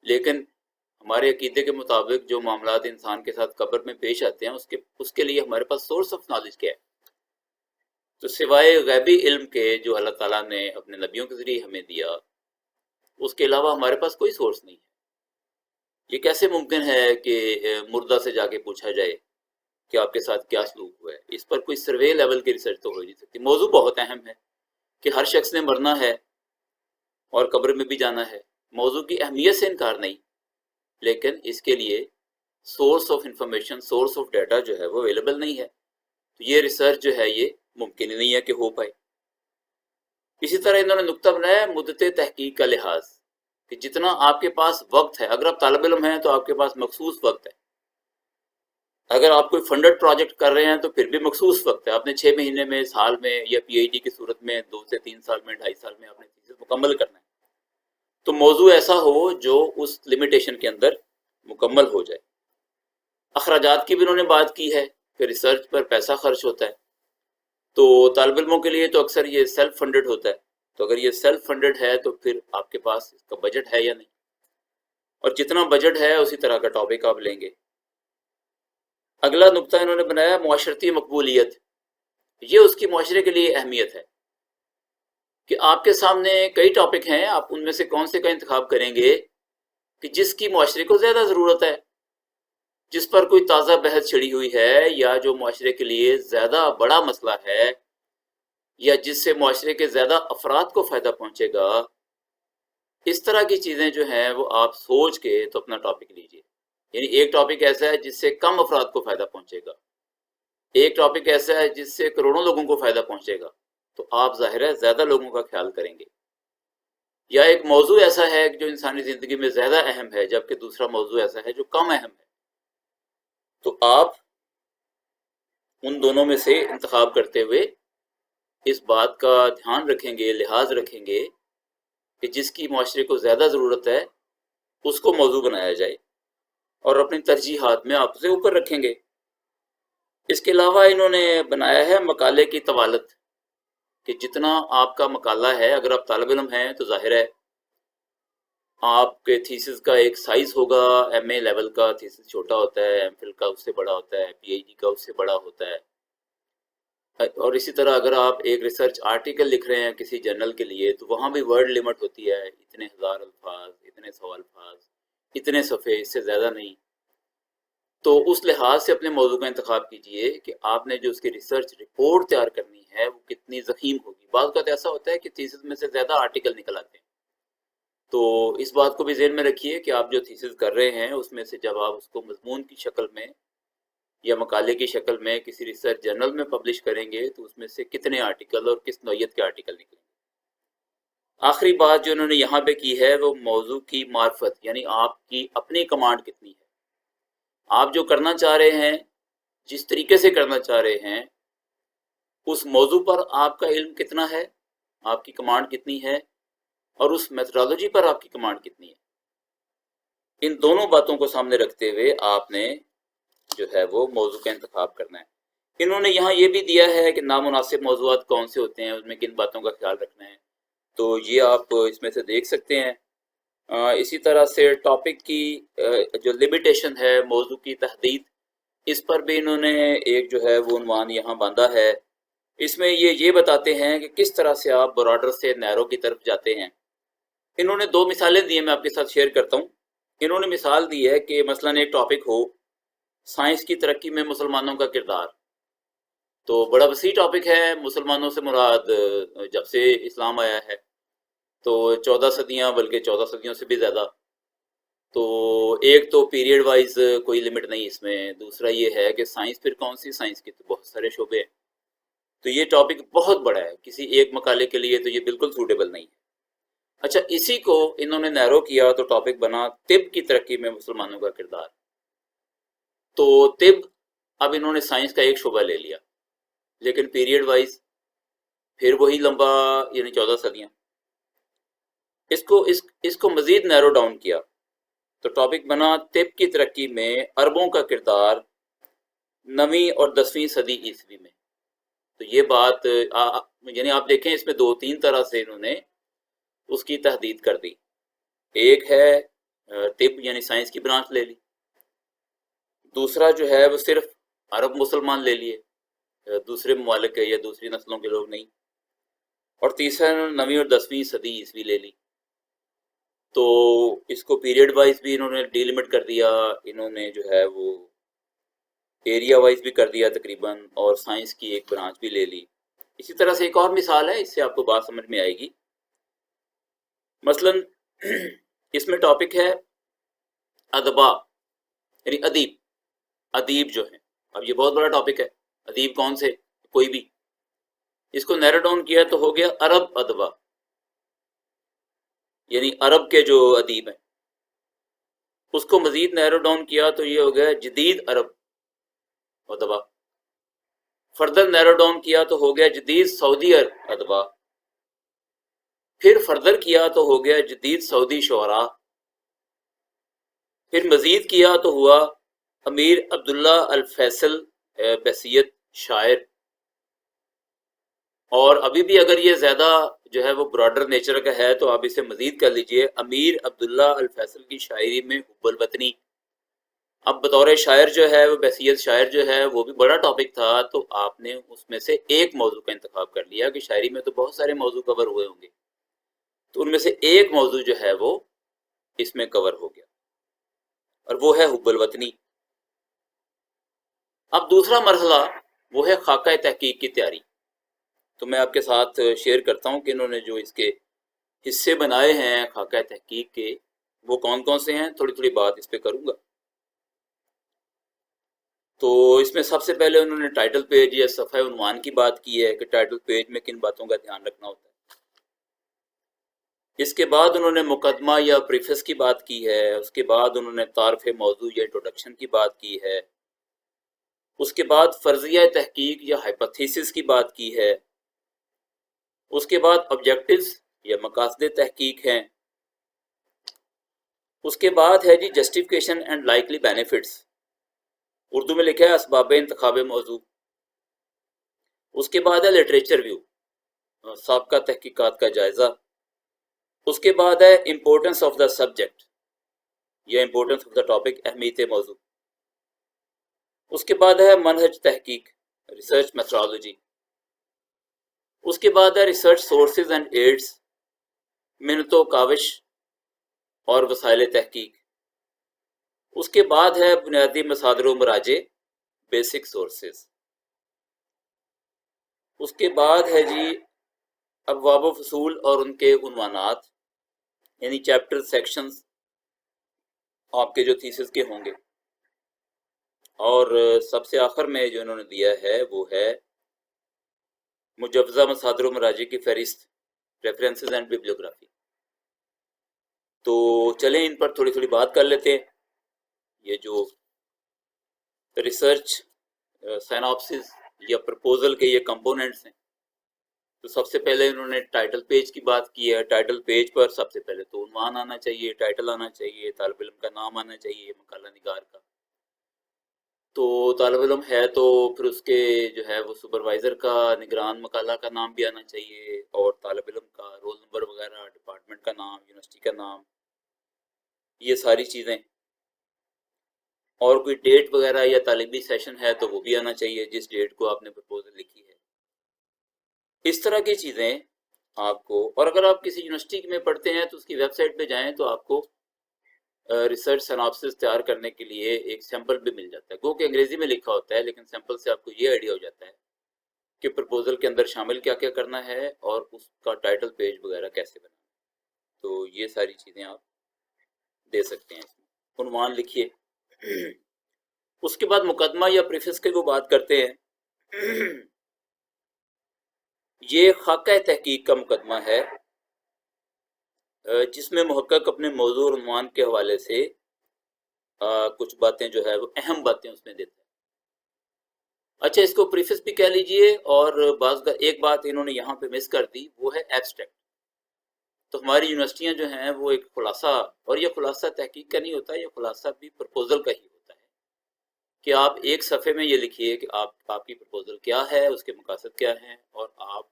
لیکن ہمارے عقیدے کے مطابق جو معاملات انسان کے ساتھ قبر میں پیش آتے ہیں اس کے لیے ہمارے پاس سورس آف نالج کیا ہے؟ تو سوائے غیبی علم کے جو اللہ تعالیٰ نے اپنے نبیوں کے ذریعے ہمیں دیا، اس کے علاوہ ہمارے پاس کوئی سورس نہیں ہے۔ یہ کیسے ممکن ہے کہ مردہ سے جا کے پوچھا جائے کہ آپ کے ساتھ کیا سلوک ہوا ہے؟ اس پر کوئی سروے لیول کی ریسرچ تو ہو نہیں سکتی۔ موضوع بہت اہم ہے کہ ہر شخص نے مرنا ہے اور قبر میں بھی جانا ہے، موضوع کی اہمیت سے انکار نہیں، لیکن اس کے لیے source of information, source of data جو ہے وہ اویلیبل نہیں ہے۔ تو یہ ریسرچ جو ہے یہ ممکن ہی نہیں ہے کہ ہو پائے۔ اسی طرح انہوں نے نقطہ بنایا ہے مدت تحقیق کا لحاظ، کہ جتنا آپ کے پاس وقت ہے، اگر آپ طالب علم ہیں تو آپ کے پاس مخصوص وقت ہے، اگر آپ کوئی فنڈڈ پروجیکٹ کر رہے ہیں تو پھر بھی مخصوص وقت ہے، آپ نے 6 مہینے میں، سال میں، یا پی ایچ ڈی کی صورت میں 2 سے 3 سال میں، 2.5 سال میں آپ نے تھیسس مکمل کرنا ہے، تو موضوع ایسا ہو جو اس لمیٹیشن کے اندر مکمل ہو جائے۔ اخراجات کی بھی انہوں نے بات کی ہے کہ ریسرچ پر پیسہ خرچ ہوتا ہے، تو طالب علموں کے لیے تو اکثر یہ سیلف فنڈڈ ہوتا ہے، تو اگر یہ سیلف فنڈڈ ہے تو پھر آپ کے پاس اس کا بجٹ ہے یا نہیں، اور جتنا بجٹ ہے اسی طرح کا ٹاپک آپ لیں گے۔ اگلا نقطہ انہوں نے بنایا معاشرتی مقبولیت، یہ اس کی معاشرے کے لیے اہمیت ہے کہ آپ کے سامنے کئی ٹاپک ہیں، آپ ان میں سے کون سے کا انتخاب کریں گے کہ جس کی معاشرے کو زیادہ ضرورت ہے، جس پر کوئی تازہ بحث چھڑی ہوئی ہے، یا جو معاشرے کے لیے زیادہ بڑا مسئلہ ہے، یا جس سے معاشرے کے زیادہ افراد کو فائدہ پہنچے گا۔ اس طرح کی چیزیں جو ہیں وہ آپ سوچ کے تو اپنا ٹاپک لیجئے، یعنی ایک ٹاپک ایسا ہے جس سے کم افراد کو فائدہ پہنچے گا، ایک ٹاپک ایسا ہے جس سے کروڑوں لوگوں کو فائدہ پہنچے گا، تو آپ ظاہر ہے زیادہ لوگوں کا خیال کریں گے۔ یا ایک موضوع ایسا ہے جو انسانی زندگی میں زیادہ اہم ہے، جبکہ دوسرا موضوع ایسا ہے جو کم اہم ہے، تو آپ ان دونوں میں سے انتخاب کرتے ہوئے اس بات کا دھیان رکھیں گے، لحاظ رکھیں گے کہ جس کی معاشرے کو زیادہ ضرورت ہے اس کو موضوع بنایا جائے، اور اپنی ترجیحات میں آپ اسے اوپر رکھیں گے۔ اس کے علاوہ انہوں نے بنایا ہے مقالے کی طوالت، کہ جتنا آپ کا مقالہ ہے، اگر آپ طالب علم ہیں تو ظاہر ہے آپ کے تھیسس کا ایک سائز ہوگا، ایم اے لیول کا تھیسس چھوٹا ہوتا ہے، ایم فل کا اس سے بڑا ہوتا ہے، پی ایچ ڈی کا اس سے بڑا ہوتا ہے، اور اسی طرح اگر آپ ایک ریسرچ آرٹیکل لکھ رہے ہیں کسی جرنل کے لیے تو وہاں بھی ورڈ لمٹ ہوتی ہے، اتنے ہزار الفاظ، اتنے سو الفاظ، اتنے صفحے، اس سے زیادہ نہیں۔ تو اس لحاظ سے اپنے موضوع کا انتخاب کیجئے کہ آپ نے جو اس کی ریسرچ رپورٹ تیار کرنی ہے وہ کتنی ضخیم ہوگی۔ بعض اوقات ایسا ہوتا ہے کہ تھیسس میں سے زیادہ آرٹیکل نکل آتے ہیں، تو اس بات کو بھی ذہن میں رکھیے کہ آپ جو تھیسس کر رہے ہیں اس میں سے جب آپ اس کو مضمون کی شکل میں یا مقالے کی شکل میں کسی ریسرچ جرنل میں پبلش کریں گے تو اس میں سے کتنے آرٹیکل اور کس نوعیت کے آرٹیکل نکلیں گے۔ آخری بات جو انہوں نے یہاں پہ کی ہے وہ موضوع کی معرفت، یعنی آپ کی اپنی کمانڈ کتنی ہے، آپ جو کرنا چاہ رہے ہیں، جس طریقے سے کرنا چاہ رہے ہیں، اس موضوع پر آپ کا علم کتنا ہے، آپ کی کمانڈ کتنی ہے، اور اس میتھڈالوجی پر آپ کی کمانڈ کتنی ہے۔ ان دونوں باتوں کو سامنے رکھتے ہوئے آپ نے جو ہے وہ موضوع کا انتخاب کرنا ہے۔ انہوں نے یہاں یہ بھی دیا ہے کہ نامناسب موضوعات کون سے ہوتے ہیں، اس میں کن باتوں کا خیال رکھنا ہے، تو یہ آپ اس میں سے دیکھ سکتے ہیں۔ اسی طرح سے ٹاپک کی جو لمیٹیشن ہے، موضوع کی تحدید، اس پر بھی انہوں نے ایک جو ہے وہ عنوان یہاں باندھا ہے۔ اس میں یہ بتاتے ہیں کہ کس طرح سے آپ براڈر سے نیرو کی طرف جاتے ہیں۔ انہوں نے 2 مثالیں دی ہیں، میں آپ کے ساتھ شیئر کرتا ہوں۔ انہوں نے مثال دی ہے کہ مثلا ایک ٹاپک ہو سائنس کی ترقی میں مسلمانوں کا کردار، تو بڑا وسیع ٹاپک ہے۔ مسلمانوں سے مراد جب سے اسلام آیا ہے تو 14 صدیاں، بلکہ 14 صدیوں سے بھی زیادہ، تو ایک تو پیریڈ وائز کوئی لمٹ نہیں اس میں، دوسرا یہ ہے کہ سائنس پھر کون سی، سائنس کے تو بہت سارے شعبے ہیں، تو یہ ٹاپک بہت بڑا ہے، کسی ایک مقالے کے لیے تو یہ بالکل سوٹیبل نہیں ہے۔ اچھا، اسی کو انہوں نے نیرو کیا تو ٹاپک بنا طب کی ترقی میں مسلمانوں کا کردار۔ تو طب اب انہوں نے سائنس کا ایک شعبہ لے لیا، لیکن پیریڈ وائز پھر وہی لمبا، یعنی 14 صدیاں۔ اس کو مزید نیرو ڈاؤن کیا تو ٹاپک بنا طب کی ترقی میں عربوں کا کردار 9ویں اور 10ویں صدی عیسوی میں۔ تو یہ بات یعنی آپ دیکھیں اس میں 2-3 طرح سے انہوں نے اس کی تحدید کر دی۔ ایک ہے طب یعنی سائنس کی برانچ لے لی، دوسرا جو ہے وہ صرف عرب مسلمان لے لیے، دوسرے ممالک یا دوسری نسلوں کے لوگ نہیں، اور تیسرا 9ویں اور 10ویں صدی عیسوی لے لی۔ تو اس کو پیریڈ وائز بھی انہوں نے ڈی لمٹ کر دیا، انہوں نے جو ہے وہ ایریا وائز بھی کر دیا تقریباً، اور سائنس کی ایک برانچ بھی لے لی۔ اسی طرح سے ایک اور مثال ہے، اس سے آپ کو بات سمجھ میں آئے گی۔ مثلا اس میں ٹاپک ہے ادبا، یعنی ادیب جو ہیں۔ اب یہ بہت بڑا ٹاپک ہے، ادیب کون سے، کوئی بھی، اس کو نیرو ڈاؤن کیا تو ہو گیا عرب ادبا، یعنی عرب کے جو ادیب ہیں. اس کو مزید نیرو ڈاؤن کیا تو یہ ہو گیا جدید عرب ادبا. فردر نیرو ڈاؤن کیا تو ہو گیا جدید سعودی ادبا. پھر فردر کیا تو ہو گیا جدید سعودی شعراء. پھر مزید کیا تو ہوا امیر عبداللہ الفیصل بحیثیت شاعر. اور ابھی بھی اگر یہ زیادہ جو ہے وہ براڈر نیچر کا ہے تو آپ اسے مزید کر لیجئے امیر عبداللہ الفیصل کی شاعری میں حب الوطنی. اب بطور شاعر جو ہے وہ بحیثیت شاعر جو ہے وہ بھی بڑا ٹاپک تھا، تو آپ نے اس میں سے ایک موضوع کا انتخاب کر لیا کہ شاعری میں تو بہت سارے موضوع کور ہوئے ہوں گے، تو ان میں سے ایک موضوع جو ہے وہ اس میں کور ہو گیا، اور وہ ہے حب الوطنی. اب دوسرا مرحلہ وہ ہے خاکہ تحقیق کی تیاری. تو میں آپ کے ساتھ شیئر کرتا ہوں کہ انہوں نے جو اس کے حصے بنائے ہیں خاکہ تحقیق کے وہ کون کون سے ہیں. تھوڑی تھوڑی بات اس پہ کروں گا. تو اس میں سب سے پہلے انہوں نے ٹائٹل پیج یا صفحہ عنوان کی بات کی ہے کہ ٹائٹل پیج میں کن باتوں کا دھیان رکھنا ہوتا ہے. اس کے بعد انہوں نے مقدمہ یا پریفس کی بات کی ہے. اس کے بعد انہوں نے تعارف موضوع یا انٹروڈکشن کی بات کی ہے. اس کے بعد فرضیہ تحقیق یا ہائپوتھیسس کی بات کی ہے. اس کے بعد آبجیکٹیوز یا مقاصد تحقیق ہیں. اس کے بعد ہے جی justification and likely benefits, Urdu میں لکھا ہے اسباب انتخاب موضوع. اس کے بعد ہے لٹریچر ویو، سابقہ تحقیقات کا جائزہ. اس کے بعد ہے امپورٹنس آف دا سبجیکٹ یا امپورٹنس آف دا ٹاپک، اہمیت موضوع. اس کے بعد ہے منہج تحقیق، ریسرچ میتھڈالوجی. اس کے بعد ہے ریسرچ سورسز اینڈ ایڈز، منت و کاوش اور وسائل تحقیق. اس کے بعد ہے بنیادی مصادر و مراجع، بیسک سورسز. اس کے بعد ہے جی ابواب و فصول اور ان کے عنوانات، یعنی چیپٹر سیکشنز آپ کے جو تھیسس کے ہوں گے. اور سب سے آخر میں جو انہوں نے دیا ہے وہ ہے مجوزہ مصادر و مراجع کی فہرست، ریفرنسز اینڈ بیبلیوگرافی. تو چلیں ان پر تھوڑی تھوڑی بات کر لیتے ہیں. یہ جو ریسرچ سائناپسس یا پرپوزل کے یہ کمپوننٹس ہیں، تو سب سے پہلے انہوں نے ٹائٹل پیج کی بات کی ہے. ٹائٹل پیج پر سب سے پہلے تو عنوان آنا چاہیے، ٹائٹل آنا چاہیے، طالب علم کا نام آنا چاہیے، مقالہ نگار کا. تو طالب علم ہے تو پھر اس کے جو ہے وہ سپروائزر کا، نگران مقالہ کا نام بھی آنا چاہیے، اور طالب علم کا رول نمبر وغیرہ، ڈپارٹمنٹ کا نام، یونیورسٹی کا نام، یہ ساری چیزیں. اور کوئی ڈیٹ وغیرہ یا طالبی سیشن ہے تو وہ بھی آنا چاہیے جس ڈیٹ کو آپ نے پرپوزل لکھی ہے. اس طرح کی چیزیں آپ کو، اور اگر آپ کسی یونیورسٹی میں پڑھتے ہیں تو اس کی ویب سائٹ پہ جائیں تو آپ کو ریسرچ سیناپسس تیار کرنے کے لیے ایک سیمپل بھی مل جاتا ہے. گو کہ انگریزی میں لکھا ہوتا ہے لیکن سیمپل سے آپ کو یہ آئیڈیا ہو جاتا ہے کہ پرپوزل کے اندر شامل کیا کیا کرنا ہے اور اس کا ٹائٹل پیج وغیرہ کیسے بنانا. تو یہ ساری چیزیں آپ دے سکتے ہیں. اس میں عنوان لکھیے. اس کے بعد مقدمہ یا پریفس کی وہ بات کرتے ہیں. یہ خاکہ تحقیق کا مقدمہ ہے جس میں محقق اپنے موضوع اور عنوان کے حوالے سے کچھ باتیں جو ہے وہ اہم باتیں اس میں دیتا ہے. اچھا، اس کو پریفس بھی کہہ لیجئے. اور ایک بات انہوں نے یہاں پہ مس کر دی، وہ ہے ایبسٹریکٹ. تو ہماری یونیورسٹیاں جو ہیں وہ ایک خلاصہ، اور یہ خلاصہ تحقیق کا نہیں ہوتا، یہ خلاصہ بھی پرپوزل کا ہی ہوتا ہے کہ آپ ایک صفحے میں یہ لکھیے کہ آپ کی پرپوزل کیا ہے، اس کے مقاصد کیا ہیں، اور آپ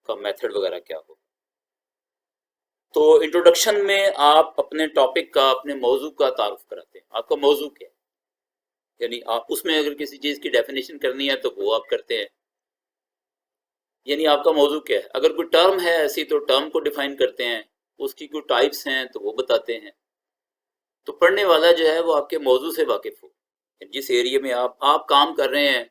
کا میتھڈ وغیرہ کیا ہو. تو انٹروڈکشن میں آپ اپنے ٹاپک کا، اپنے موضوع کا تعارف کراتے ہیں. آپ کا موضوع کیا ہے، یعنی آپ اس میں اگر کسی چیز کی ڈیفینیشن کرنی ہے تو وہ آپ کرتے ہیں. یعنی آپ کا موضوع کیا ہے. اگر کوئی ٹرم ہے ایسی تو ٹرم کو ڈیفائن کرتے ہیں، اس کی کوئی ٹائپس ہیں تو وہ بتاتے ہیں. تو پڑھنے والا جو ہے وہ آپ کے موضوع سے واقف ہو. جس ایریے میں آپ کام کر رہے ہیں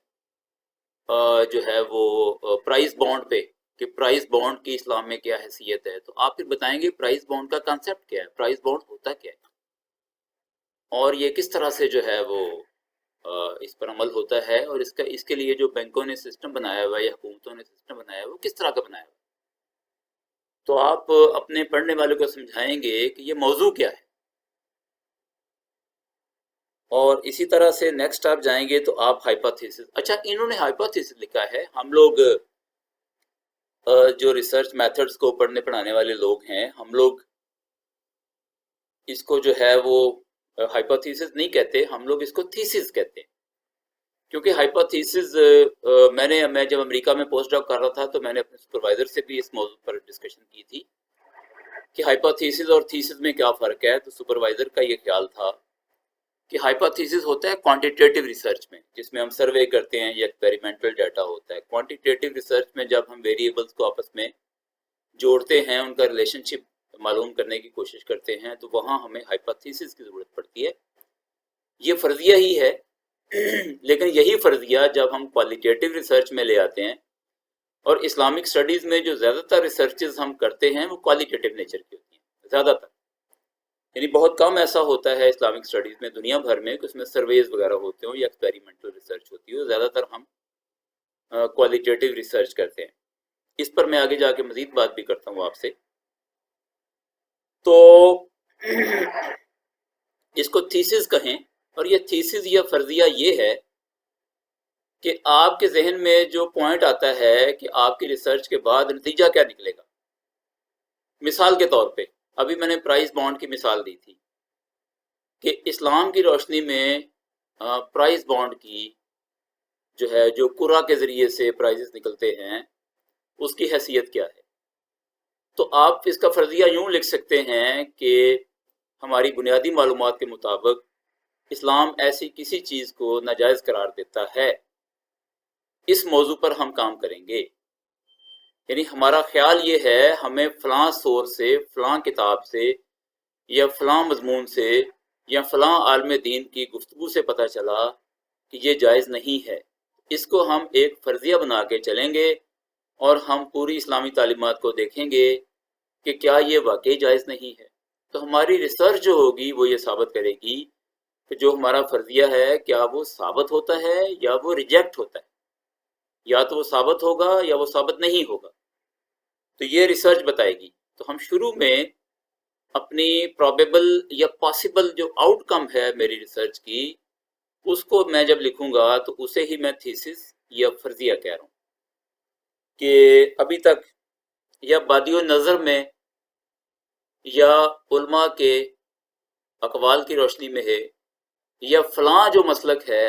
جو ہے وہ پرائز بانڈ پہ، کہ پرائز بانڈ کی اسلام میں کیا حیثیت ہے، تو آپ پھر بتائیں گے پرائز بانڈ کا کانسیپٹ کیا ہے، پرائز بانڈ ہوتا کیا ہے، اور یہ کس طرح سے جو ہے وہ اس پر عمل ہوتا ہے اور اس کے لیے جو بینکوں نے سسٹم بنایا ہوا ہے یا حکومتوں نے سسٹم بنایا ہوا ہے وہ کس طرح کا بنایا ہوا ہے. تو آپ اپنے پڑھنے والوں کو سمجھائیں گے کہ یہ موضوع کیا ہے. اور اسی طرح سے نیکسٹ آپ جائیں گے تو آپ ہائپوتھیسس. اچھا انہوں نے ہائپوتھیسس لکھا ہے. ہم لوگ جو ریسرچ میتھڈز کو پڑھنے پڑھانے والے لوگ ہیں ہم لوگ اس کو جو ہے وہ ہائپوتھیسس نہیں کہتے, ہم لوگ اس کو تھیسس کہتے ہیں. کیونکہ ہائپوتھیسس میں جب امریکہ میں پوسٹ ڈاک کر رہا تھا تو میں نے اپنے سپروائزر سے بھی اس موضوع پر ڈسکشن کی تھی کہ ہائپوتھیسس اور تھیسس میں کیا فرق ہے. تو سپروائزر کا یہ خیال تھا کہ ہائپوتھیسس ہوتا ہے کوانٹیٹیو ریسرچ میں, جس میں ہم سروے کرتے ہیں یا ایکسپیریمنٹل ڈیٹا ہوتا ہے. کوانٹیٹیو ریسرچ میں جب ہم ویریبلس کو آپس میں جوڑتے ہیں, ان کا ریلیشن شپ معلوم کرنے کی کوشش کرتے ہیں, تو وہاں ہمیں ہائپوتھیسس کی ضرورت پڑتی ہے. یہ فرضیہ ہی ہے, لیکن یہی فرضیہ جب ہم کوالیٹیٹیو ریسرچ میں لے آتے ہیں, اور اسلامک سٹڈیز میں جو زیادہ تر ریسرچز ہم کرتے ہیں وہ کوالیٹیٹیو نیچر کی ہوتی ہیں زیادہ تر. یعنی بہت کم ایسا ہوتا ہے اسلامک سٹڈیز میں دنیا بھر میں کہ اس میں سرویز وغیرہ ہوتے ہوں یا ایکسپیریمنٹل ریسرچ ہوتی ہو. زیادہ تر ہم کوالیٹیٹیو ریسرچ کرتے ہیں. اس پر میں آگے جا کے مزید بات بھی کرتا ہوں آپ سے. تو اس کو تھیسس کہیں, اور یہ تھیسس یا فرضیہ یہ ہے کہ آپ کے ذہن میں جو پوائنٹ آتا ہے کہ آپ کی ریسرچ کے بعد نتیجہ کیا نکلے گا. مثال کے طور پہ ابھی میں نے پرائز بانڈ کی مثال دی تھی کہ اسلام کی روشنی میں پرائز بانڈ کی جو ہے جو قرآ کے ذریعے سے پرائزز نکلتے ہیں اس کی حیثیت کیا ہے. تو آپ اس کا فرضیہ یوں لکھ سکتے ہیں کہ ہماری بنیادی معلومات کے مطابق اسلام ایسی کسی چیز کو ناجائز قرار دیتا ہے, اس موضوع پر ہم کام کریں گے. یعنی ہمارا خیال یہ ہے ہمیں فلاں سورس سے, فلاں کتاب سے یا فلاں مضمون سے یا فلاں عالم دین کی گفتگو سے پتہ چلا کہ یہ جائز نہیں ہے. اس کو ہم ایک فرضیہ بنا کے چلیں گے اور ہم پوری اسلامی تعلیمات کو دیکھیں گے کہ کیا یہ واقعی جائز نہیں ہے. تو ہماری ریسرچ جو ہوگی وہ یہ ثابت کرے گی کہ جو ہمارا فرضیہ ہے کیا وہ ثابت ہوتا ہے یا وہ ریجیکٹ ہوتا ہے, یا تو وہ ثابت ہوگا یا وہ ثابت نہیں ہوگا. تو یہ ریسرچ بتائے گی. تو ہم شروع میں اپنی پرابیبل یا پاسبل جو آؤٹ کم ہے میری ریسرچ کی, اس کو میں جب لکھوں گا تو اسے ہی میں تھیسس یا فرضیہ کہہ رہا ہوں. کہ ابھی تک یا بادی و نظر میں یا علماء کے اقوال کی روشنی میں ہے یا فلاں جو مسلک ہے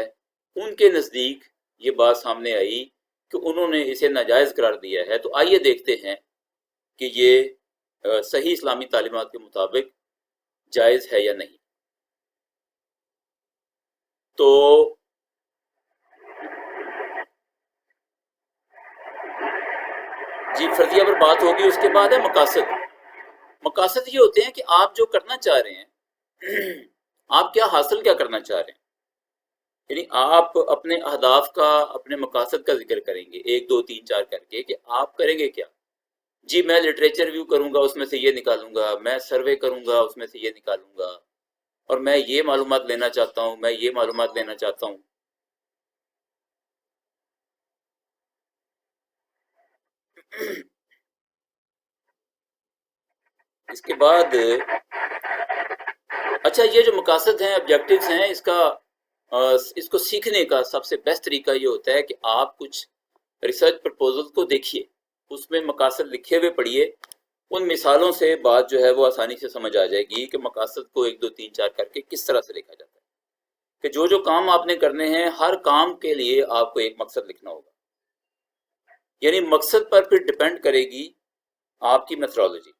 ان کے نزدیک یہ بات سامنے آئی کہ انہوں نے اسے ناجائز قرار دیا ہے. تو آئیے دیکھتے ہیں کہ یہ صحیح اسلامی تعلیمات کے مطابق جائز ہے یا نہیں. تو جی فرضیہ پر بات ہوگی. اس کے بعد ہے مقاصد. مقاصد یہ ہوتے ہیں کہ آپ جو کرنا چاہ رہے ہیں, آپ کیا حاصل کیا کرنا چاہ رہے ہیں. یعنی آپ اپنے اہداف کا, اپنے مقاصد کا ذکر کریں گے 1 2 3 4 کر کے کہ آپ کریں گے کیا. جی میں لٹریچر ریویو کروں گا, اس میں سے یہ نکالوں گا, میں سروے کروں گا, اس میں سے یہ نکالوں گا, اور میں یہ معلومات لینا چاہتا ہوں, میں یہ معلومات لینا چاہتا ہوں. اس کے بعد اچھا یہ جو مقاصد ہیں, آبجیکٹیوز ہیں, اس کو سیکھنے کا سب سے بیسٹ طریقہ یہ ہوتا ہے کہ آپ کچھ ریسرچ پرپوزل کو دیکھیے, اس میں مقاصد لکھے ہوئے پڑھیے. ان مثالوں سے بات جو ہے وہ آسانی سے سمجھ آ جائے گی کہ مقاصد کو 1 2 3 4 کر کے کس طرح سے لکھا جاتا ہے. کہ جو کام آپ نے کرنے ہیں ہر کام کے لیے آپ کو ایک مقصد لکھنا ہوگا. یعنی مقصد پر پھر ڈیپینڈ کرے گی آپ کی میتھڈالوجی.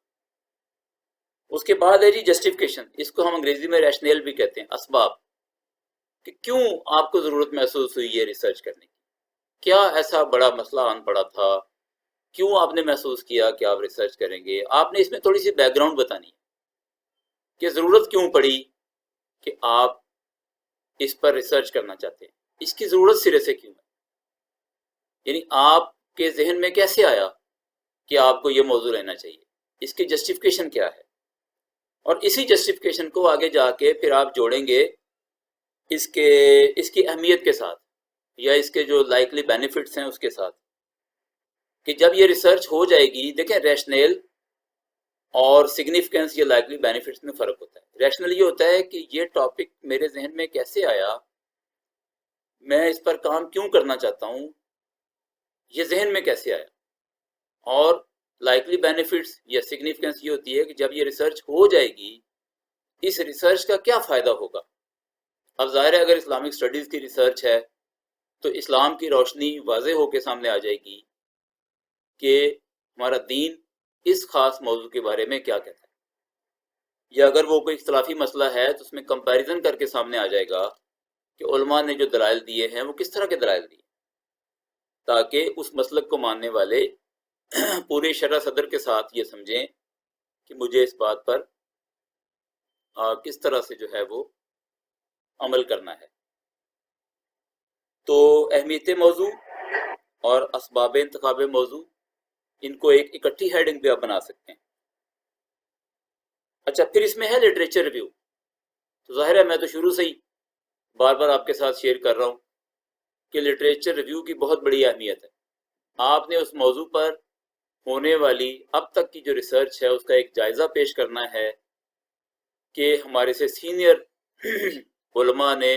اس کے بعد ہے جی جسٹیفیکیشن. اس کو ہم انگریزی میں ریشنل بھی کہتے ہیں, اسباب. کہ کیوں آپ کو ضرورت محسوس ہوئی یہ ریسرچ کرنے کی, کیا ایسا بڑا مسئلہ آن پڑا تھا, کیوں آپ نے محسوس کیا کہ آپ ریسرچ کریں گے. آپ نے اس میں تھوڑی سی بیک گراؤنڈ بتانی ہے کہ ضرورت کیوں پڑی کہ آپ اس پر ریسرچ کرنا چاہتے ہیں, اس کی ضرورت سرے سے کیوں ہے. یعنی آپ کے ذہن میں کیسے آیا کہ آپ کو یہ موضوع لینا چاہیے, اس کی جسٹیفیکیشن کیا ہے. اور اسی جسٹیفیکیشن کو آگے جا کے پھر آپ جوڑیں گے اس کی اہمیت کے ساتھ یا اس کے جو لائکلی بینیفٹس ہیں اس کے ساتھ، کہ جب یہ ریسرچ ہو جائے گی، دیکھیں ریشنل اور سگنیفیکنس یا لائکلی بینیفٹس میں فرق ہوتا ہے. ریشنل یہ ہوتا ہے کہ یہ ٹاپک میرے ذہن میں کیسے آیا، میں اس پر کام کیوں کرنا چاہتا ہوں، یہ ذہن میں کیسے آیا. اور لائکلی بینیفٹس یا سگنیفیکنس یہ ہوتی ہے کہ جب یہ ریسرچ ہو جائے گی، اس ریسرچ کا کیا فائدہ ہوگا. اب ظاہر ہے اگر اسلامک اسٹڈیز کی ریسرچ ہے تو اسلام کی روشنی واضح ہو کے سامنے آ جائے گی کہ ہمارا دین اس خاص موضوع کے بارے میں کیا کہتا ہے. یا اگر وہ کوئی اختلافی مسئلہ ہے تو اس میں کمپیریزن کر کے سامنے آ جائے گا کہ علماء نے جو دلائل دیے ہیں وہ کس طرح کے دلائل دیے، تاکہ اس مسلک کو ماننے والے پورے شرح صدر کے ساتھ یہ سمجھیں کہ مجھے اس بات پر کس طرح سے جو ہے وہ عمل کرنا ہے. تو اہمیت موضوع اور اسباب انتخاب موضوع، ان کو ایک اکٹھی ہیڈنگ پہ آپ بنا سکتے ہیں. اچھا، پھر اس میں ہے لٹریچر ریویو. تو ظاہر ہے میں تو شروع سے ہی بار بار آپ کے ساتھ شیئر کر رہا ہوں کہ لٹریچر ریویو کی بہت بڑی اہمیت ہے. آپ نے اس موضوع پر ہونے والی اب تک کی جو ریسرچ ہے اس کا ایک جائزہ پیش کرنا ہے کہ ہمارے سے سینئر علماء نے